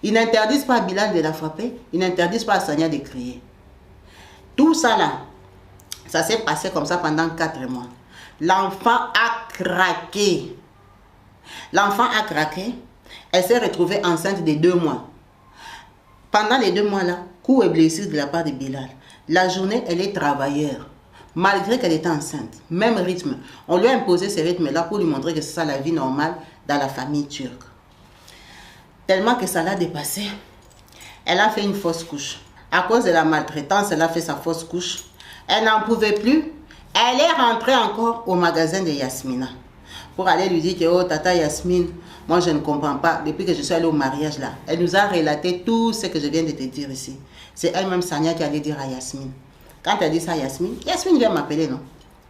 Ils n'interdisent pas à Bilal de la frapper, ils n'interdisent pas à Sania de crier. Tout ça là, ça s'est passé comme ça pendant 4 mois. L'enfant a craqué. L'enfant a craqué. Elle s'est retrouvée enceinte de 2 mois. Pendant les 2 mois-là, coup et blessure de la part de Bilal. La journée, elle est travailleur. Malgré qu'elle était enceinte. Même rythme. On lui a imposé ce rythme-là pour lui montrer que c'est ça la vie normale dans la famille turque. Tellement que ça l'a dépassé. Elle a fait une fausse couche. À cause de la maltraitance, elle a fait sa fausse couche. Elle n'en pouvait plus. Elle est rentrée encore au magasin de Yasmina. Pour aller lui dire que, oh, tata Yasmine, moi je ne comprends pas. Depuis que je suis allée au mariage là, elle nous a relaté tout ce que je viens de te dire ici. C'est elle-même, Sania, qui allait dire à Yasmine. Quand elle dit ça à Yasmine, Yasmine vient m'appeler, non?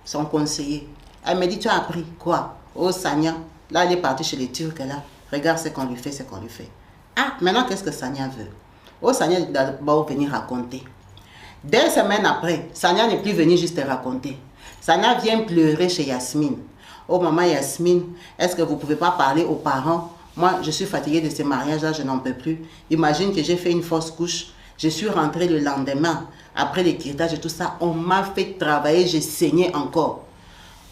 Son conseiller. Elle me dit, tu as appris quoi? Oh, Sania, là, elle est partie chez les Turcs, là. Regarde ce qu'on lui fait, ce qu'on lui fait. Ah, maintenant, qu'est-ce que Sania veut? Oh, Sania doit d'abord venir raconter. 2 semaines après, Sania n'est plus venue juste raconter. Sania vient pleurer chez Yasmine. Oh, maman Yasmine, est-ce que vous ne pouvez pas parler aux parents? Moi, je suis fatiguée de ce mariage-là, je n'en peux plus. Imagine que j'ai fait une fausse couche. Je suis rentrée le lendemain, après les l'écritage et tout ça. On m'a fait travailler, j'ai saigné encore.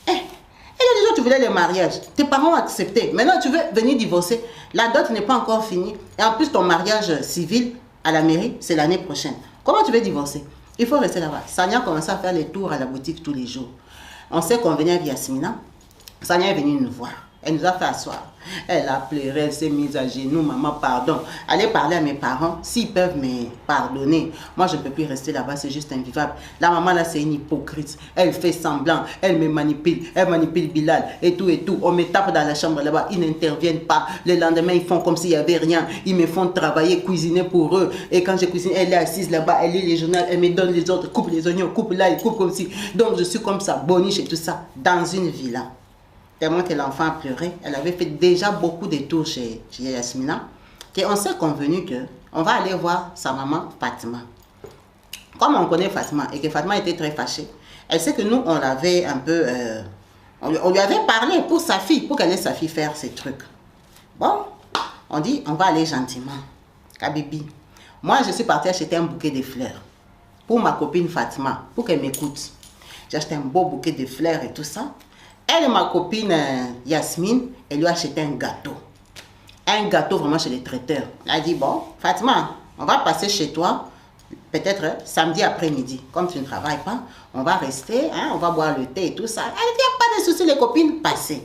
Eh, et les jours, tu voulais le mariage. Tes parents ont accepté. Maintenant, tu veux venir divorcer. La dot n'est pas encore finie. Et en plus, ton mariage civil à la mairie, c'est l'année prochaine. Comment tu veux divorcer? Il faut rester là-bas. Sania a commencé à faire les tours à la boutique tous les jours. On sait qu'on venait avec Yasmina. Sania est venue nous voir. Elle nous a fait asseoir. Elle a pleuré, elle s'est mise à genoux. Maman, pardon. Allez parler à mes parents. S'ils peuvent me pardonner. Moi, je ne peux plus rester là-bas. C'est juste invivable. La maman, là, c'est une hypocrite. Elle fait semblant. Elle me manipule. Elle manipule Bilal. Et tout, et tout. On me tape dans la chambre là-bas. Ils n'interviennent pas. Le lendemain, ils font comme s'il n'y avait rien. Ils me font travailler, cuisiner pour eux. Et quand je cuisine, elle est assise là-bas. Elle lit les journaux. Elle me donne les ordres. Coupe les oignons. Coupe là. Coupe comme ci. Donc, je suis comme ça. Boniche et tout ça. Dans une villa. Tellement que l'enfant a pleuré. Elle avait fait déjà beaucoup de tours chez Yasmina. On s'est convenu qu'on va aller voir sa maman Fatima. Comme on connaît Fatima et que Fatima était très fâchée, elle sait que nous, on l'avait un peu... on lui avait parlé pour sa fille, pour qu'elle laisse sa fille faire ces trucs. Bon, on dit, on va aller gentiment. Kabibi, moi, je suis partie acheter un bouquet de fleurs pour ma copine Fatima, pour qu'elle m'écoute. J'ai acheté un beau bouquet de fleurs et tout ça. Elle et ma copine Yasmine, elle lui a acheté un gâteau. Un gâteau vraiment chez les traiteurs. Elle a dit, bon, Fatima, on va passer chez toi, peut-être samedi après-midi. Comme tu ne travailles pas, on va rester, hein, on va boire le thé et tout ça. Elle dit, il n'y a pas de souci, les copines, passez.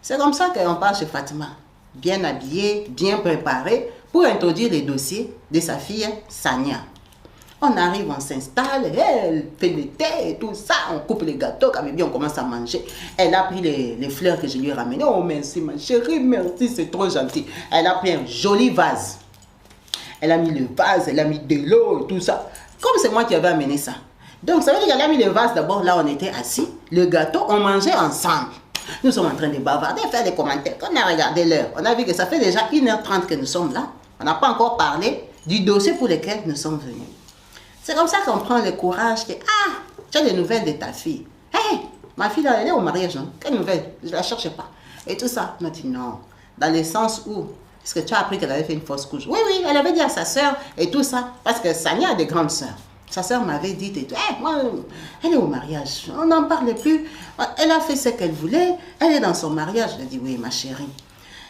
C'est comme ça qu'on part chez Fatima. Bien habillée, bien préparée, pour introduire les dossiers de sa fille Sania. On arrive, on s'installe, elle fait le thé et tout ça, on coupe les gâteaux, quand même bien on commence à manger. Elle a pris les fleurs que je lui ai ramenées. Oh merci ma chérie, merci, c'est trop gentil. Elle a pris un joli vase. Elle a mis le vase, elle a mis de l'eau et tout ça. Comme c'est moi qui avais amené ça. Donc ça veut dire qu'elle a mis le vase d'abord, là on était assis. Le gâteau, on mangeait ensemble. Nous sommes en train de bavarder, faire des commentaires. Quand on a regardé l'heure, on a vu que ça fait déjà 1h30 que nous sommes là. On n'a pas encore parlé du dossier pour lequel nous sommes venus. C'est comme ça qu'on prend le courage que, ah, tu as des nouvelles de ta fille. Hé, hey, ma fille, elle est au mariage, non? Quelle nouvelle? Je ne la cherche pas. Et tout ça. On m'a dit non. Dans le sens où, est-ce que tu as appris qu'elle avait fait une fausse couche? Oui, oui, elle avait dit à sa soeur et tout ça. Parce que Sania a des grandes soeurs. Sa soeur m'avait dit, et tout. Hey, moi, elle est au mariage. On n'en parle plus. Elle a fait ce qu'elle voulait. Elle est dans son mariage. Je lui ai dit, oui, ma chérie.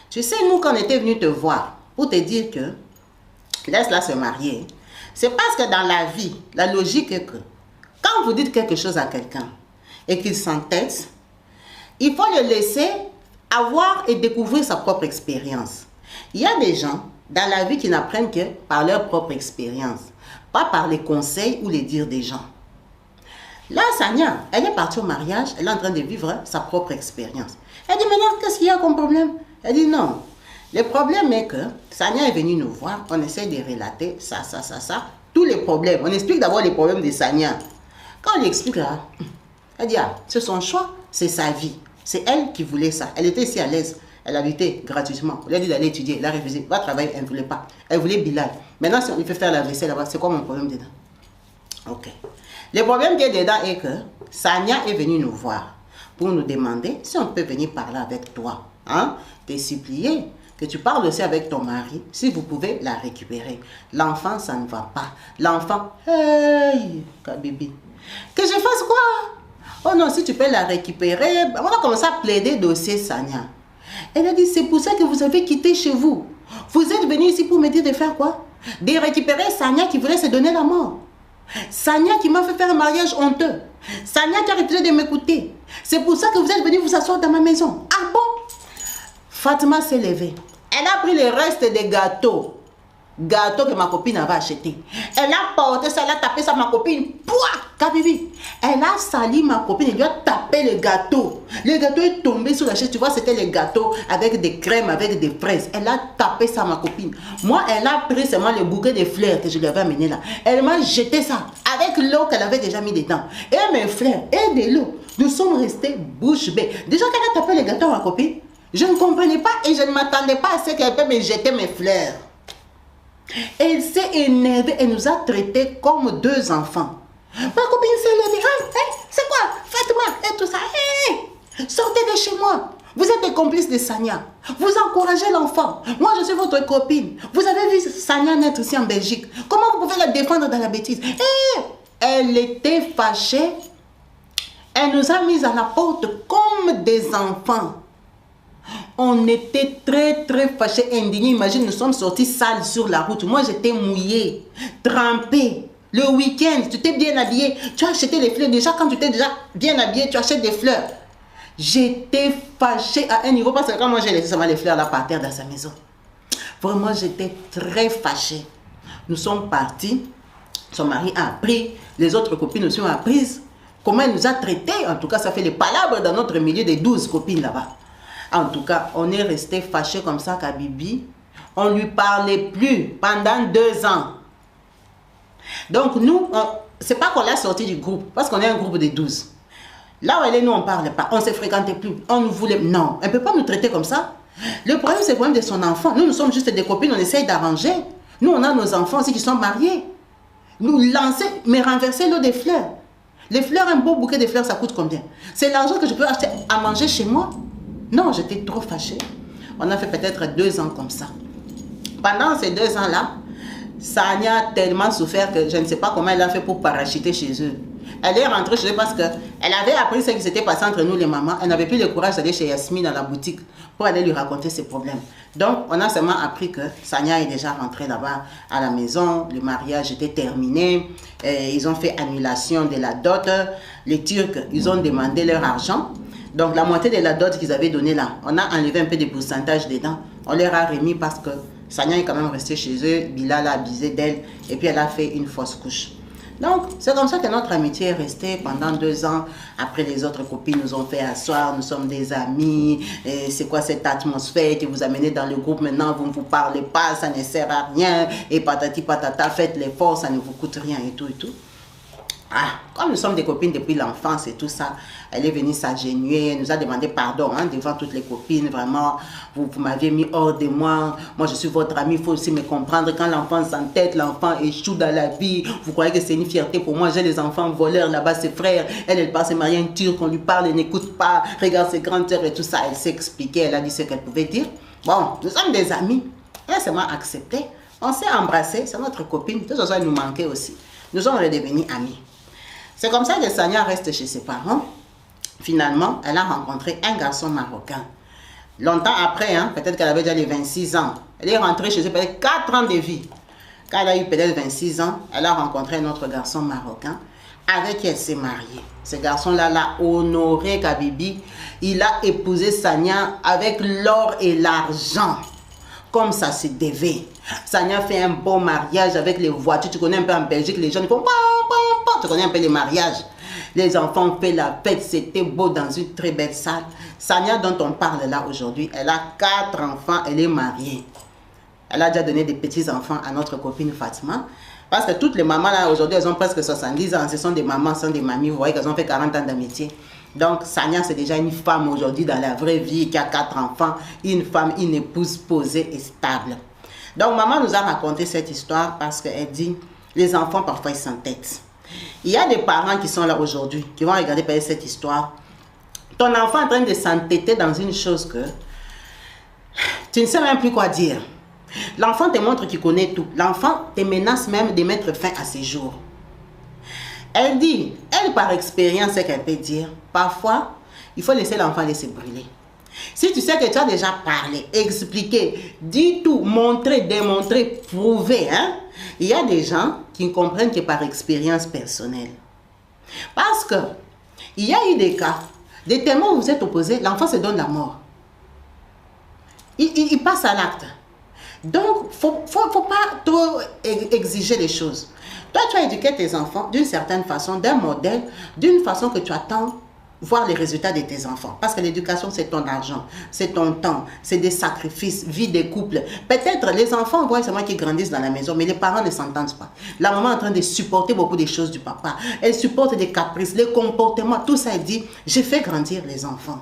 Tu sais, nous, quand on était venus te voir, pour te dire que, laisse-la se marier. C'est parce que dans la vie, la logique est que quand vous dites quelque chose à quelqu'un et qu'il s'entête, il faut le laisser avoir et découvrir sa propre expérience. Il y a des gens dans la vie qui n'apprennent que par leur propre expérience, pas par les conseils ou les dires des gens. Là, Sania, elle est partie au mariage, elle est en train de vivre sa propre expérience. Elle dit, maintenant, qu'est-ce qu'il y a comme problème? Elle dit, non. Le problème est que Sania est venue nous voir, on essaie de relater ça, tous les problèmes. On explique d'abord les problèmes de Sania. Quand on lui explique là, elle dit, ah, c'est son choix, c'est sa vie. C'est elle qui voulait ça. Elle était ici à l'aise. Elle habitait gratuitement. On lui a dit d'aller étudier, elle a refusé. Va travailler, elle ne voulait pas. Elle voulait Bilal. Maintenant, si on lui fait faire la vaisselle là-bas, c'est quoi mon problème dedans? Ok. Le problème qui est dedans est que Sania est venue nous voir pour nous demander si on peut venir parler avec toi. Hein? Te supplier que tu parles aussi avec ton mari, si vous pouvez la récupérer. L'enfant, ça ne va pas. L'enfant, hey, Kabibi, que je fasse quoi? Oh non, si tu peux la récupérer, on va commencer à plaider dossier Sania. Elle a dit, c'est pour ça que vous avez quitté chez vous. Vous êtes venu ici pour me dire de faire quoi? De récupérer Sania qui voulait se donner la mort. Sania qui m'a fait faire un mariage honteux. Sania qui a refusé de m'écouter. C'est pour ça que vous êtes venu vous asseoir dans ma maison. Ah bon? Fatima s'est levée. Elle a pris le reste des gâteaux. Gâteaux que ma copine avait acheté. Elle a porté ça, elle a tapé ça à ma copine. Pouah! Kabibi. Elle a sali ma copine, elle lui a tapé le gâteau. Le gâteau est tombé sur la chaise. Tu vois, c'était les gâteaux avec des crèmes, avec des fraises. Elle a tapé ça à ma copine. Moi, elle a pris seulement le bouquet de fleurs que je lui avais amené là. Elle m'a jeté ça avec l'eau qu'elle avait déjà mis dedans. Et mes frères, et de l'eau. Nous sommes restés bouche bée. Déjà qu'elle a tapé le gâteau à ma copine, je ne comprenais pas et je ne m'attendais pas à ce qu'elle peut me jeter mes fleurs. Elle s'est énervée et nous a traités comme deux enfants. Ma copine s'est levée. C'est quoi? Fatima et tout ça. Sortez de chez moi. Vous êtes des complices de Sania. Vous encouragez l'enfant. Moi, je suis votre copine. Vous avez vu Sania naître ici en Belgique. Comment vous pouvez la défendre dans la bêtise? Elle était fâchée. Elle nous a mis à la porte comme des enfants. On était très fâchés, indignés. Imagine, nous sommes sortis sales sur la route. Moi, j'étais mouillée, trempée. Le week-end, tu t'es bien habillée. Tu as acheté les fleurs. Déjà, quand tu t'es déjà bien habillée, tu achètes des fleurs. J'étais fâchée à un niveau parce que quand moi, j'ai laissé seulement les fleurs là par terre dans sa maison. Vraiment, j'étais très fâchée. Nous sommes partis. Son mari a appris. Les autres copines aussi ont appris. Comment elle nous a traités. En tout cas, ça fait les palabres dans notre milieu des 12 copines là-bas. En tout cas, on est resté fâchés comme ça Kabibi. On ne lui parlait plus pendant 2 ans. Donc nous, c'est pas qu'on l'a sorti du groupe, parce qu'on est un groupe de 12. Là où elle est, nous on ne parle pas, on ne se fréquentait plus, on nous voulait... Non, elle ne peut pas nous traiter comme ça. Le problème, c'est le problème de son enfant. Nous sommes juste des copines, on essaye d'arranger. Nous, on a nos enfants aussi qui sont mariés. Nous lancer, mais renverser l'eau des fleurs. Les fleurs, un beau bouquet de fleurs, ça coûte combien? C'est l'argent que je peux acheter à manger chez moi? Non, j'étais trop fâchée. On a fait peut-être 2 ans comme ça. Pendant ces 2 ans-là, Sania a tellement souffert que je ne sais pas comment elle a fait pour parachuter chez eux. Elle est rentrée chez eux parce qu'elle avait appris ce qui s'était passé entre nous les mamans. Elle n'avait plus le courage d'aller chez Yasmine dans la boutique pour aller lui raconter ses problèmes. Donc, on a seulement appris que Sania est déjà rentrée là-bas à la maison. Le mariage était terminé. Ils ont fait annulation de la dot. Les Turcs, ils ont demandé leur argent. Donc, la moitié de la dot qu'ils avaient donnée là, on a enlevé un peu de pourcentage dedans. On leur a remis parce que Sania est quand même restée chez eux. Bilal a abusé d'elle et puis elle a fait une fausse couche. Donc, c'est comme ça que notre amitié est restée pendant 2 ans. Après, les autres copines nous ont fait asseoir. Nous sommes des amis. C'est quoi cette atmosphère que vous amenez dans le groupe maintenant? Vous ne vous parlez pas, ça ne sert à rien. Et patati patata, faites l'effort, ça ne vous coûte rien et tout et tout. Ah, comme nous sommes des copines depuis l'enfance et tout ça, elle est venue s'agenouiller, elle nous a demandé pardon devant toutes les copines, vraiment, vous m'avez mis hors de moi, moi je suis votre amie, il faut aussi me comprendre, quand l'enfant s'entête, l'enfant échoue dans la vie, vous croyez que c'est une fierté pour moi, j'ai les enfants voleurs là-bas, ses frères, elle part se marier un Turc, on lui parle, elle n'écoute pas, regarde ses grandes sœurs et tout ça, elle s'est expliquée, elle a dit ce qu'elle pouvait dire. Bon, nous sommes des amis, elle s'est accepté, on s'est embrassé, c'est notre copine, de toute façon elle nous manquait aussi, nous sommes devenus amis. C'est comme ça que Sania reste chez ses parents. Finalement, elle a rencontré un garçon marocain. Longtemps après, peut-être qu'elle avait déjà les 26 ans. Elle est rentrée chez eux, peut-être 4 ans de vie. Quand elle a eu peut-être 26 ans, elle a rencontré un autre garçon marocain avec qui elle s'est mariée. Ce garçon-là l'a honoré Kabibi. Il a épousé Sania avec l'or et l'argent. Comme ça se devait. Sania fait un bon mariage avec les voitures. Tu connais un peu en Belgique, les gens ils font pam, pam, pam. Tu connais un peu les mariages. Les enfants ont fait la fête, c'était beau dans une très belle salle. Sania dont on parle là aujourd'hui, elle a 4 enfants, elle est mariée. Elle a déjà donné des petits-enfants à notre copine Fatima. Parce que toutes les mamans là aujourd'hui, elles ont presque 70 ans. Ce sont des mamans, ce sont des mamies. Vous voyez qu'elles ont fait 40 ans de métier. Donc Sania c'est déjà une femme aujourd'hui dans la vraie vie qui a 4 enfants. Une femme, une épouse posée et stable. Donc maman nous a raconté cette histoire parce qu'elle dit, les enfants parfois ils s'entêtent. Il y a des parents qui sont là aujourd'hui, qui vont regarder par cette histoire. Ton enfant est en train de s'entêter dans une chose que tu ne sais même plus quoi dire. L'enfant te montre qu'il connaît tout. L'enfant te menace même de mettre fin à ses jours. Elle dit, elle par expérience, ce qu'elle peut dire, parfois, il faut laisser l'enfant laisser brûler. Si tu sais que tu as déjà parlé, expliqué, dit tout, montré, démontré, prouvé, hein, il y a des gens qui ne comprennent que par expérience personnelle. Parce que il y a eu des cas, des témoins où vous êtes opposés, l'enfant se donne la mort. Il passe à l'acte. Donc, faut pas trop exiger les choses. Toi, tu as éduqué tes enfants d'une certaine façon, d'un modèle, d'une façon que tu attends voir les résultats de tes enfants. Parce que l'éducation, c'est ton argent, c'est ton temps, c'est des sacrifices, vie des couples. Peut-être les enfants voient seulement qu'ils grandissent dans la maison, mais les parents ne s'entendent pas. La maman est en train de supporter beaucoup de choses du papa. Elle supporte des caprices, les comportements, tout ça, elle dit, je fais grandir les enfants.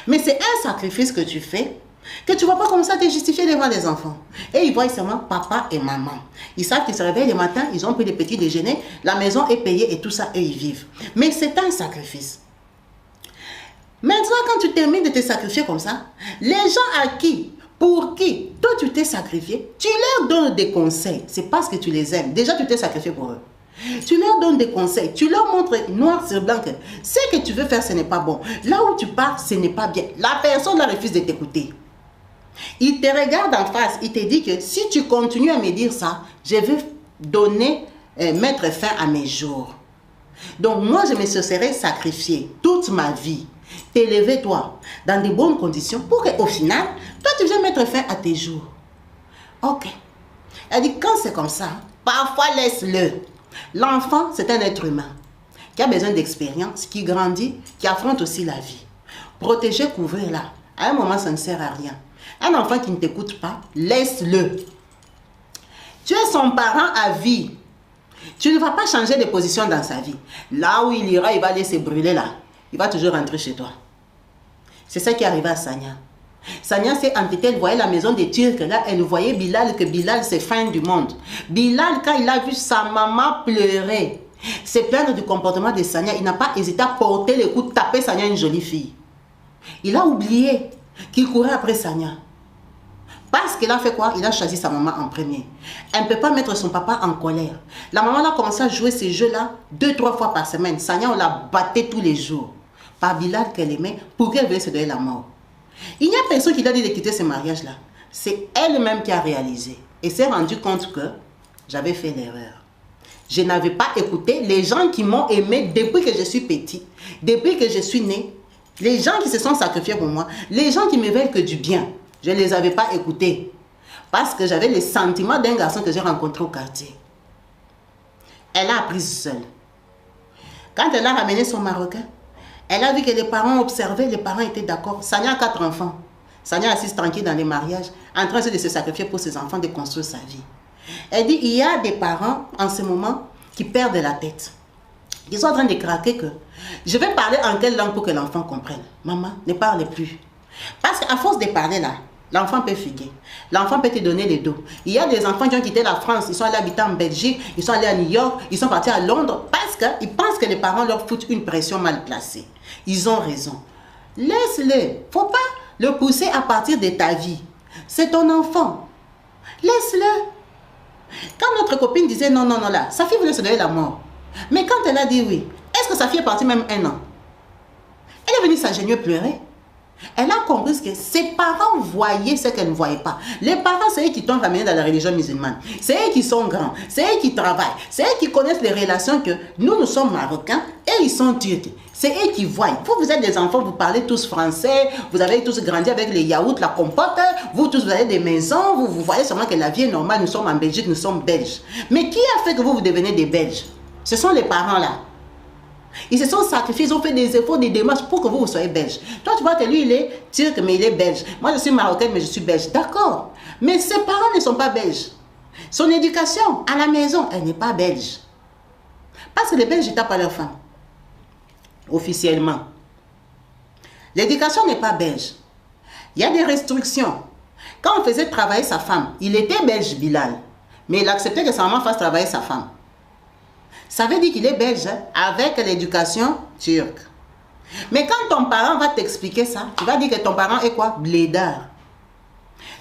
Mais c'est un sacrifice que tu fais, que tu ne vas pas comme ça te justifier devant les enfants. Et ils voient seulement papa et maman. Ils savent qu'ils se réveillent le matin, ils ont pris des petits déjeuners, la maison est payée et tout ça, eux, ils vivent. Mais c'est un sacrifice. Maintenant, quand tu termines de te sacrifier comme ça, les gens pour qui toi tu t'es sacrifié, tu leur donnes des conseils. C'est parce que tu les aimes. Déjà, tu t'es sacrifié pour eux. Tu leur donnes des conseils. Tu leur montres noir sur blanc que ce que tu veux faire, ce n'est pas bon. Là où tu pars, ce n'est pas bien. La personne la refuse de t'écouter. Il te regarde en face. Il te dit que si tu continues à me dire ça, je vais mettre fin à mes jours. Donc, moi, je me serais sacrifié toute ma vie. T'élever toi dans de bonnes conditions pour qu'au final, toi tu viens mettre fin à tes jours. Ok. Elle dit quand c'est comme ça, parfois laisse-le. L'enfant, c'est un être humain qui a besoin d'expérience, qui grandit, qui affronte aussi la vie. Protéger, couvrir là. À un moment, ça ne sert à rien. Un enfant qui ne t'écoute pas, laisse-le. Tu es son parent à vie. Tu ne vas pas changer de position dans sa vie. Là où il ira, il va aller se brûler là. Il va toujours rentrer chez toi. C'est ça qui est arrivé à Sania. Sania s'est entêtée, elle voyait la maison des Turcs. Là, elle voyait Bilal, que Bilal, c'est fin du monde. Bilal, quand il a vu sa maman pleurer, se plaindre du comportement de Sania, il n'a pas hésité à porter le coup, taper Sania, une jolie fille. Il a oublié qu'il courait après Sania. Parce qu'il a fait quoi? Il a choisi sa maman en premier. Elle ne peut pas mettre son papa en colère. La maman a commencé à jouer ces jeux-là 2-3 fois par semaine. Sania, on la battait tous les jours. Par Bilal qu'elle aimait, pour qu'elle voulait se donner la mort. Il n'y a personne qui lui a dit de quitter ce mariage-là. C'est elle-même qui a réalisé. Et s'est rendu compte que j'avais fait l'erreur. Je n'avais pas écouté les gens qui m'ont aimé depuis que je suis petit, depuis que je suis née. Les gens qui se sont sacrifiés pour moi, les gens qui me veulent que du bien. Je ne les avais pas écoutés. Parce que j'avais les sentiments d'un garçon que j'ai rencontré au quartier. Elle a appris seule. Quand elle a ramené son Marocain, elle a vu que les parents observaient, les parents étaient d'accord. Sania a 4 enfants. Sania assiste tranquille dans les mariages, en train de se sacrifier pour ses enfants, de construire sa vie. Elle dit, il y a des parents en ce moment qui perdent la tête. Ils sont en train de craquer que je vais parler en quelle langue pour que l'enfant comprenne. Maman, ne parle plus. Parce qu'à force de parler là, l'enfant peut fuguer. L'enfant peut te donner les dos. Il y a des enfants qui ont quitté la France, ils sont allés habiter en Belgique, ils sont allés à New York, ils sont partis à Londres parce qu'ils pensent que les parents leur foutent une pression mal placée. Ils ont raison. Laisse-le. Il ne faut pas le pousser à partir de ta vie. C'est ton enfant. Laisse-le. Quand notre copine disait non, non, non, là, sa fille voulait se donner la mort. Mais quand elle a dit oui, est-ce que sa fille est partie même 1 an? Elle est venue s'agenouiller pleurer. Elle a compris que ses parents voyaient ce qu'elle ne voyait pas. Les parents, c'est eux qui t'ont ramené dans la religion musulmane. C'est eux qui sont grands. C'est eux qui travaillent. C'est eux qui connaissent les relations que nous sommes marocains et ils sont turcs. C'est eux qui voient. Vous êtes des enfants, vous parlez tous français, vous avez tous grandi avec les yaourts, la compote, vous tous, vous avez des maisons, vous voyez seulement que la vie est normale, nous sommes en Belgique, nous sommes belges. Mais qui a fait que vous devenez des Belges? Ce sont les parents là. Ils se sont sacrifiés, ils ont fait des efforts, des démarches pour que vous soyez belge. Toi, tu vois que lui, il est turc, mais il est belge. Moi, je suis marocaine, mais je suis belge. D'accord. Mais ses parents ne sont pas belges. Son éducation à la maison, elle n'est pas belge. Parce que les Belges, ils tapent à leur femme. Officiellement. L'éducation n'est pas belge. Il y a des restrictions. Quand on faisait travailler sa femme, il était belge, Bilal. Mais il acceptait que sa maman fasse travailler sa femme. Ça veut dire qu'il est belge avec l'éducation turque. Mais quand ton parent va t'expliquer ça, tu vas dire que ton parent est quoi? Blédard.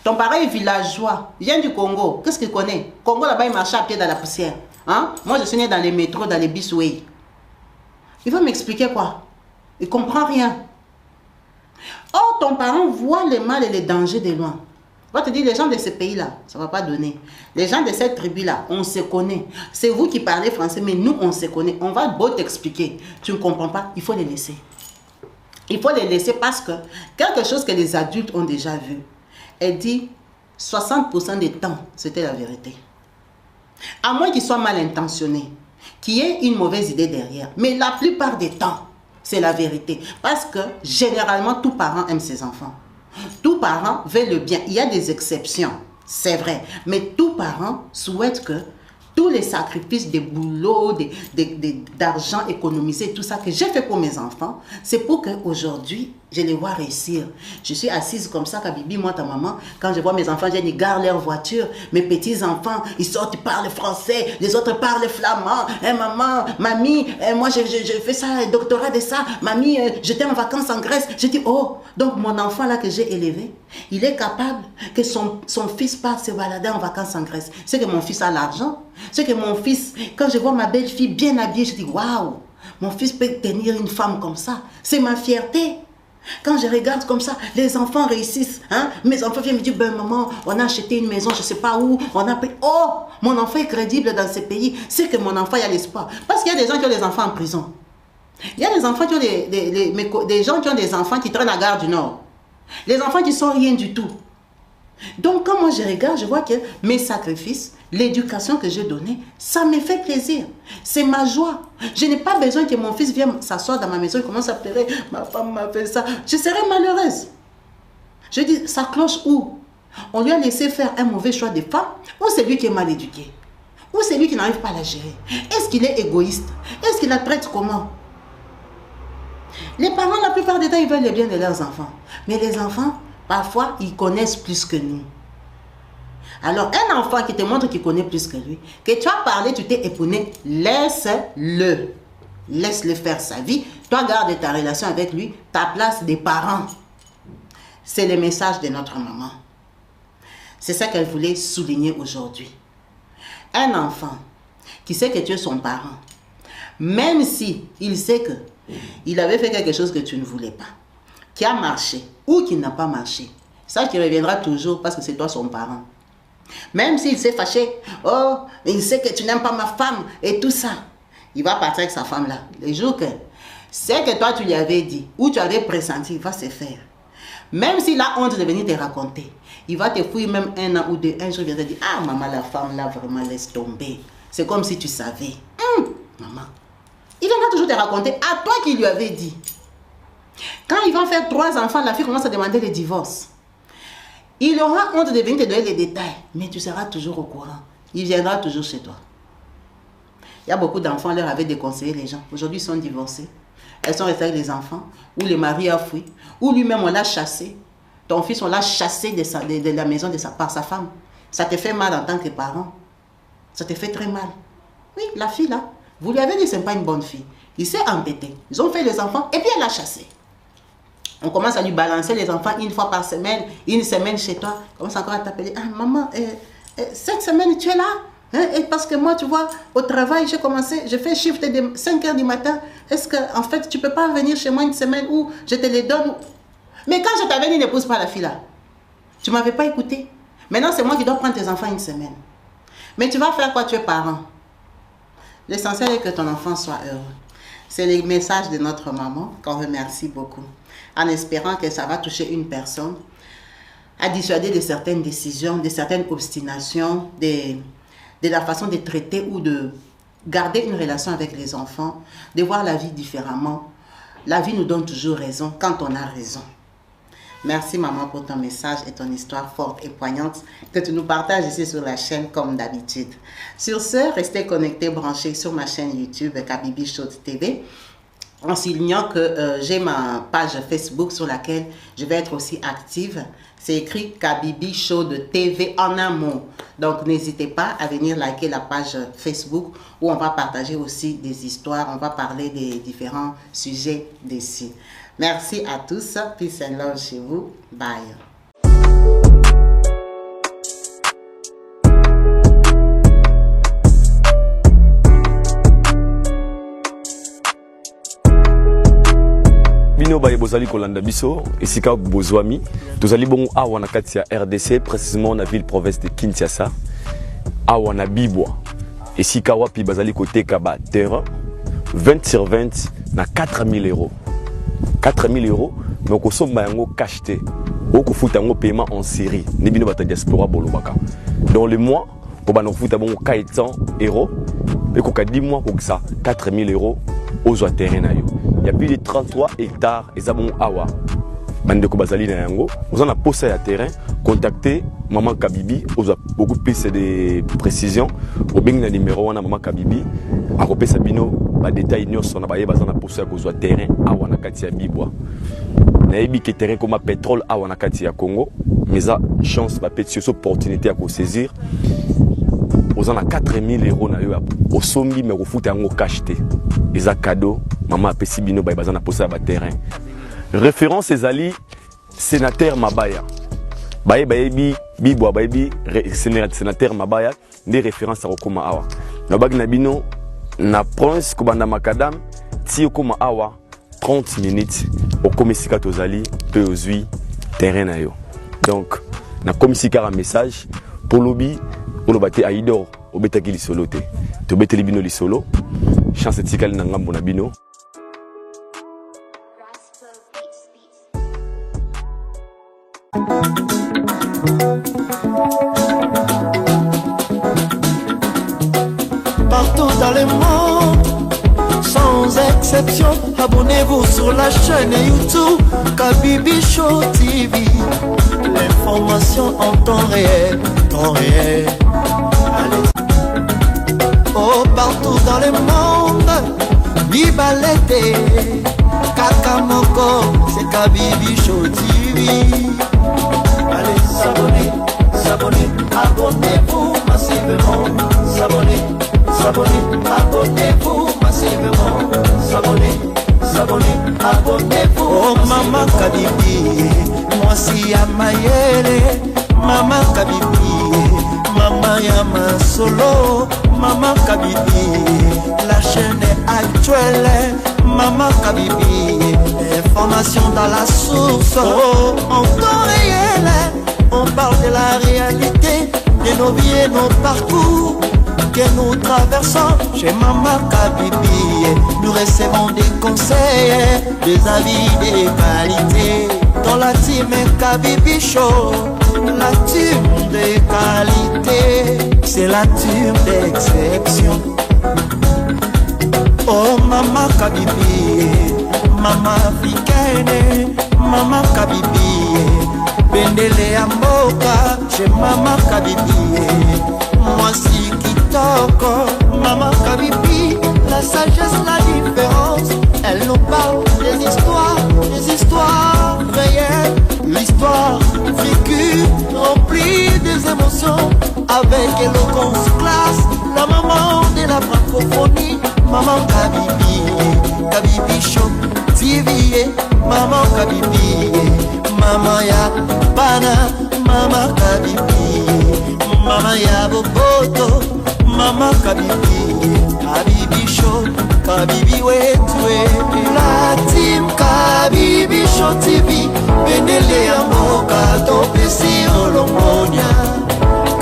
Ton parent est villageois, il vient du Congo. Qu'est-ce qu'il connaît? Congo, là-bas, il marche à pied dans la poussière. Hein? Moi, je suis né dans les métros, dans les busways. Il va m'expliquer quoi? Il ne comprend rien. Or, ton parent voit les mal et les dangers de loin. On va te dire, les gens de ce pays-là, ça ne va pas donner. Les gens de cette tribu-là, on se connaît. C'est vous qui parlez français, mais nous, on se connaît. On va beau t'expliquer. Tu ne comprends pas, il faut les laisser. Il faut les laisser parce que quelque chose que les adultes ont déjà vu, elle dit 60% des temps, c'était la vérité. À moins qu'ils soient mal intentionnés, qu'il y ait une mauvaise idée derrière. Mais la plupart des temps, c'est la vérité. Parce que généralement, tout parent aime ses enfants. Tout parent veut le bien. Il y a des exceptions, c'est vrai. Mais tout parent souhaite que tous les sacrifices des boulots, d'argent économisé, tout ça que j'ai fait pour mes enfants, c'est pour qu'aujourd'hui, je les vois réussir. Je suis assise comme ça, Kabibi, moi, ta maman, quand je vois mes enfants, ils gardent leur voiture. Mes petits-enfants, ils sortent, ils parlent français, les autres parlent flamand. Maman, mamie, moi, je fais ça, doctorat de ça. Mamie, j'étais en vacances en Grèce. Je dis, oh, donc mon enfant là que j'ai élevé, il est capable que son fils parte se balader en vacances en Grèce. C'est que mon fils a l'argent. C'est que mon fils, quand je vois ma belle-fille bien habillée, je dis, waouh, mon fils peut tenir une femme comme ça. C'est ma fierté. Quand je regarde comme ça, les enfants réussissent. Hein? Mes enfants viennent me dire, ben maman, on a acheté une maison, je ne sais pas où, on a payé. Oh, mon enfant est crédible dans ce pays. C'est que mon enfant, il y a l'espoir. Parce qu'il y a des gens qui ont des enfants en prison. Il y a des enfants qui ont des gens qui ont des enfants qui traînent à la gare du Nord. Les enfants qui ne sont rien du tout. Donc, quand moi je regarde, je vois que mes sacrifices, l'éducation que j'ai donnée, ça me fait plaisir. C'est ma joie. Je n'ai pas besoin que mon fils vienne s'asseoir dans ma maison et commence à pleurer. Ma femme m'a fait ça. Je serais malheureuse. Je dis, ça cloche où? On lui a laissé faire un mauvais choix de femme, ou c'est lui qui est mal éduqué? Ou c'est lui qui n'arrive pas à la gérer? Est-ce qu'il est égoïste? Est-ce qu'il la traite comment? Les parents, la plupart des temps, ils veulent le bien de leurs enfants. Mais les enfants, parfois, ils connaissent plus que nous. Alors, un enfant qui te montre qu'il connaît plus que lui, que tu as parlé, tu t'es éponné, laisse-le. Laisse-le faire sa vie. Toi, garde ta relation avec lui, ta place des parents. C'est le message de notre maman. C'est ça qu'elle voulait souligner aujourd'hui. Un enfant qui sait que tu es son parent, même si il sait que il avait fait quelque chose que tu ne voulais pas, qui a marché ou qui n'a pas marché, ça qui reviendra toujours parce que c'est toi son parent. Même s'il s'est fâché, oh, il sait que tu n'aimes pas ma femme et tout ça, il va partir avec sa femme là. Le jour que c'est que toi tu lui avais dit ou tu avais pressenti, il va se faire. Même s'il a honte de venir te raconter, il va te fouiller même un an ou deux. Un jour, il va te dire, ah maman, la femme là, vraiment laisse tomber. C'est comme si tu savais. Maman. Il viendra toujours te raconter à toi qui lui avais dit. Quand il va faire 3 enfants, la fille commence à demander le divorce. Il aura honte de venir te donner les détails, mais tu seras toujours au courant. Il viendra toujours chez toi. Il y a beaucoup d'enfants, leur avaient déconseillé les gens. Aujourd'hui, ils sont divorcés. Elles sont restées avec les enfants, ou le mari a fui, ou lui-même on l'a chassé. Ton fils, on l'a chassé de la maison par sa femme. Ça te fait mal en tant que parent. Ça te fait très mal. Oui, la fille là, vous lui avez dit que ce n'est pas une bonne fille. Il s'est embêté. Ils ont fait les enfants et puis elle l'a chassé. On commence à lui balancer les enfants une fois par semaine, une semaine chez toi. On commence encore à t'appeler. Ah maman, cette semaine tu es là hein? Et parce que moi tu vois, au travail j'ai commencé, je fais shift de 5 h du matin. Est-ce que en fait tu ne peux pas venir chez moi une semaine où je te les donne? Mais quand je t'avais dit n'épouse pas la fille là, tu ne m'avais pas écouté. Maintenant c'est moi qui dois prendre tes enfants une semaine. Mais tu vas faire quoi? Tu es parent. L'essentiel est que ton enfant soit heureux. C'est le message de notre maman qu'on remercie beaucoup. En espérant que ça va toucher une personne à dissuader de certaines décisions, de certaines obstinations, de la façon de traiter ou de garder une relation avec les enfants, de voir la vie différemment. La vie nous donne toujours raison quand on a raison. Merci maman pour ton message et ton histoire forte et poignante que tu nous partages ici sur la chaîne comme d'habitude. Sur ce, restez connectés, branchés sur ma chaîne YouTube Kabibi Show TV. En soulignant que j'ai ma page Facebook sur laquelle je vais être aussi active. C'est écrit Kabibi Show de TV en un mot. Donc n'hésitez pas à venir liker la page Facebook où on va partager aussi des histoires, on va parler des différents sujets dessus. Merci à tous, peace and love chez vous, bye. bino baye bozali kolanda biso esika bozwami tozali bongo awa na kati ya RDC précisément na ville province de Kinshasa awa na Bibwa esika wapi bazali koteka ba terrain 20 sur 20 na 4000 euros 4000 euros mais okosomba yango cash te okofuta yango paiement en série ni bino bata diaspora bolobaka dans le mois obana kofuta bongo 400 euros et koka 10 mois kokisa 4000 euros aux terrain na yo. Il y a plus de 33 hectares et ça bon awa. Bandeko bazali na yango, vous en a posé à terrain, contactez maman Kabibi, vous a beaucoup plus de précisions. Au bing na numéro wana maman Kabibi, a repé sabino ba détail nyos na baye bazana posé à cause de terrain awa na kati ya Bibwa. Na yebi ke terrain comme pétrole awa na kati ya Congo, mais ça chance ba petite opportunité à saisir. Vous en a 4000 euros na yo au sombi mais au foot yango cash te. Les cadeaux, maman a pesi bino ba bazana posé à terrain. Référence ezali sénateur Mabaya. Baye bayebi Bibwa bayebi sénateur Mabaya des références à okoma awa. Na bag na bino na prince kobanda makadam ti okoma awa 30 minutes au komisika tozali pe ozui terrain na yo. Donc na komisika un message pour lobby on lobate aidor obetaki lisolo te. To beteli bino lisolo. Chance tikali na ngambo na bino. Partout dans le monde, sans exception, abonnez-vous sur la chaîne YouTube Kabibi Show TV. L'information en temps réel, temps réel. Oh, partout dans le monde, Bibalete, Kakamoko, c'est Kabibi Show TV. Allez, s'abonner, s'abonner, abonnez-vous massivement. S'abonner, s'abonner, abonnez-vous massivement. S'abonner, s'abonner, abonnez-vous. Oh, maman Kabibi, moi si à Mayele, maman Kabibi, maman Yama Solo. Maman Kabibi, la chaîne est actuelle. Maman Kabibi, information dans la source. Oh, en temps réel, on parle de la réalité, de nos vies et nos parcours que nous traversons. Chez Maman Kabibi, nous recevons des conseils, des avis, des qualités. Dans la team Kabibi Show, la team de qualité, c'est la team d'exception. Oh Maman Kabibi, Maman africaine, Maman Kabibi, Bendele Amboka, chez Maman Kabibi, moi si Kitoko, Maman Kabibi, la sagesse, la différence, elle nous parle des histoires réelles, l'histoire vécue, remplie des émotions, avec éloquence, classe, la maman de la francophonie, Maman Kabibi, Kabibi Show TV, Maman Kabibi, Maman ya Bana, Maman Kabibi, Maman ya Boboto, Maman Kabibi, Kabibi Show, Kabibi wetwe, la team Kabibi Show TV, Benele ya Moka, Topesi Olombonia,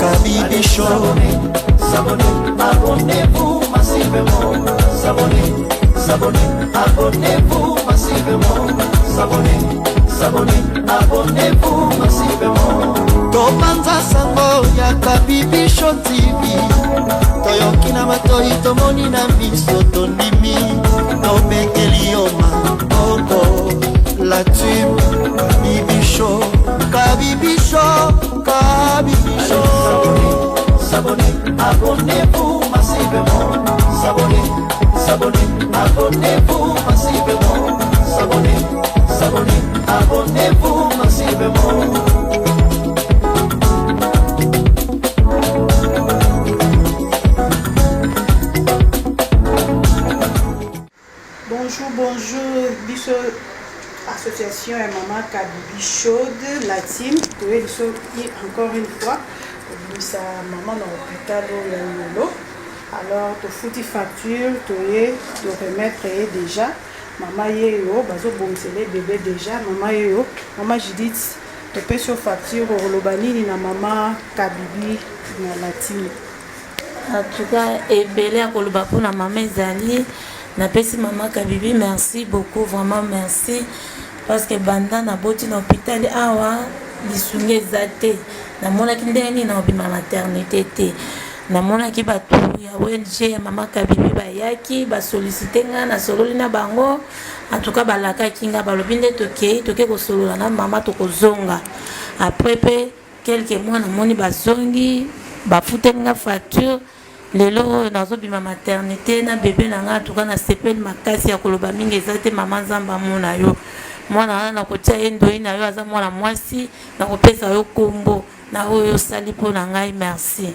Kabibi Show. S'abonnez, abonnez-vous massivement. S'abonnez, s'abonnez, abonnez-vous massivement. S'abonnez, s'abonnez, abonnez-vous massivement. Topanza sango ya Kabibi Show TV. Toyokina matoi tomoni na miso tondimi. Tobeteli oma toko. La team Kabibi Show. Kabibi Show, Kabibi Show. S'abonnez, abonnez-vous massivement. S'abonnez, s'abonnez, abonnez-vous massivement. S'abonnez, s'abonnez, abonnez-vous massivement. Bonjour, Bicho Association et Maman Kabibi Show, la team, encore une fois. Sa maman dans l'hôpital au alors tu fous tes factures tu remettre déjà maman yeyo bazo bongsele bébé déjà maman yeyo maman Judith topesi facture oloba nini na maman Kabibi na Latine. En tout cas ebele akoloba mpona maman ezali napesi maman Kabibi merci beaucoup vraiment merci parce que banda na boti na hôpital awa lisungi eza te namonaki ndenge nini na obima maternité te namonaki bato ya ONG ya mama Kabibi bayaki basolicite nga nasololi na bango en tout cas balakaki nga balobi nde toke kosolola na mama tokozonga après pe quelques mois namoni bazongi bafuteli nga facture lelo oyo nazobima maternité na bebe na nga en tout cas nasepeli makasi ya koloba mingi eza te mama nzambe amona yo mwana wana nakotia ye ndoi na yo aza mwana mwasi nakopesa yo kombo na oyo osali mpo na ngai merci.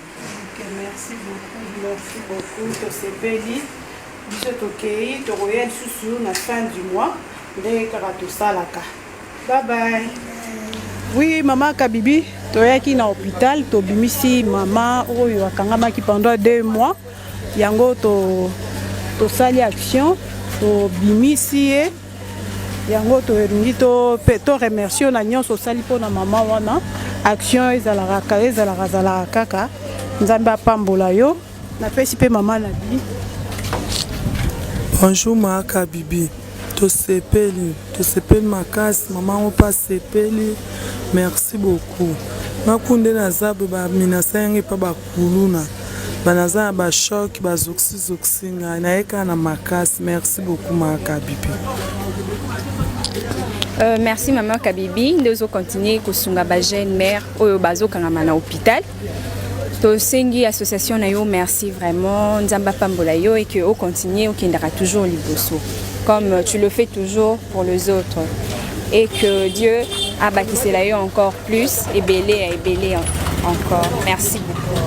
Merci beaucoup. Tosepeli biso tokei tokoya lisusu na fin du mois nde kaka tosalaka. Bye bye. Oui, maman Kabibi toyaki na hôpital tobimisi mama oyo akangamaki pendant 2 mois yango tosali action tobimisi ye yango tolingi to remercie na nyonso osali mpona mama wana action ezalaka kaka nzambe apambola yo napesi mpe mama na bi. Bonjour mama Kabibi tosepeli makasi mama ngo pa sepeli merci beaucoup makunde na zabe ba minasa yange pa bakuluna banaza ba choc ba zoxi ngai na eka na makasi merci beaucoup mama Kabibi. Merci maman Kabibi ndezo continuer kosunga ba jeune mère oyo bazo kangama na hôpital to sengi association na yo merci vraiment nzamba pambola yo et que au continuer au kindara toujours liboso comme tu le fais toujours pour les autres et que Dieu a bâti cela yo encore plus et belé encore merci beaucoup.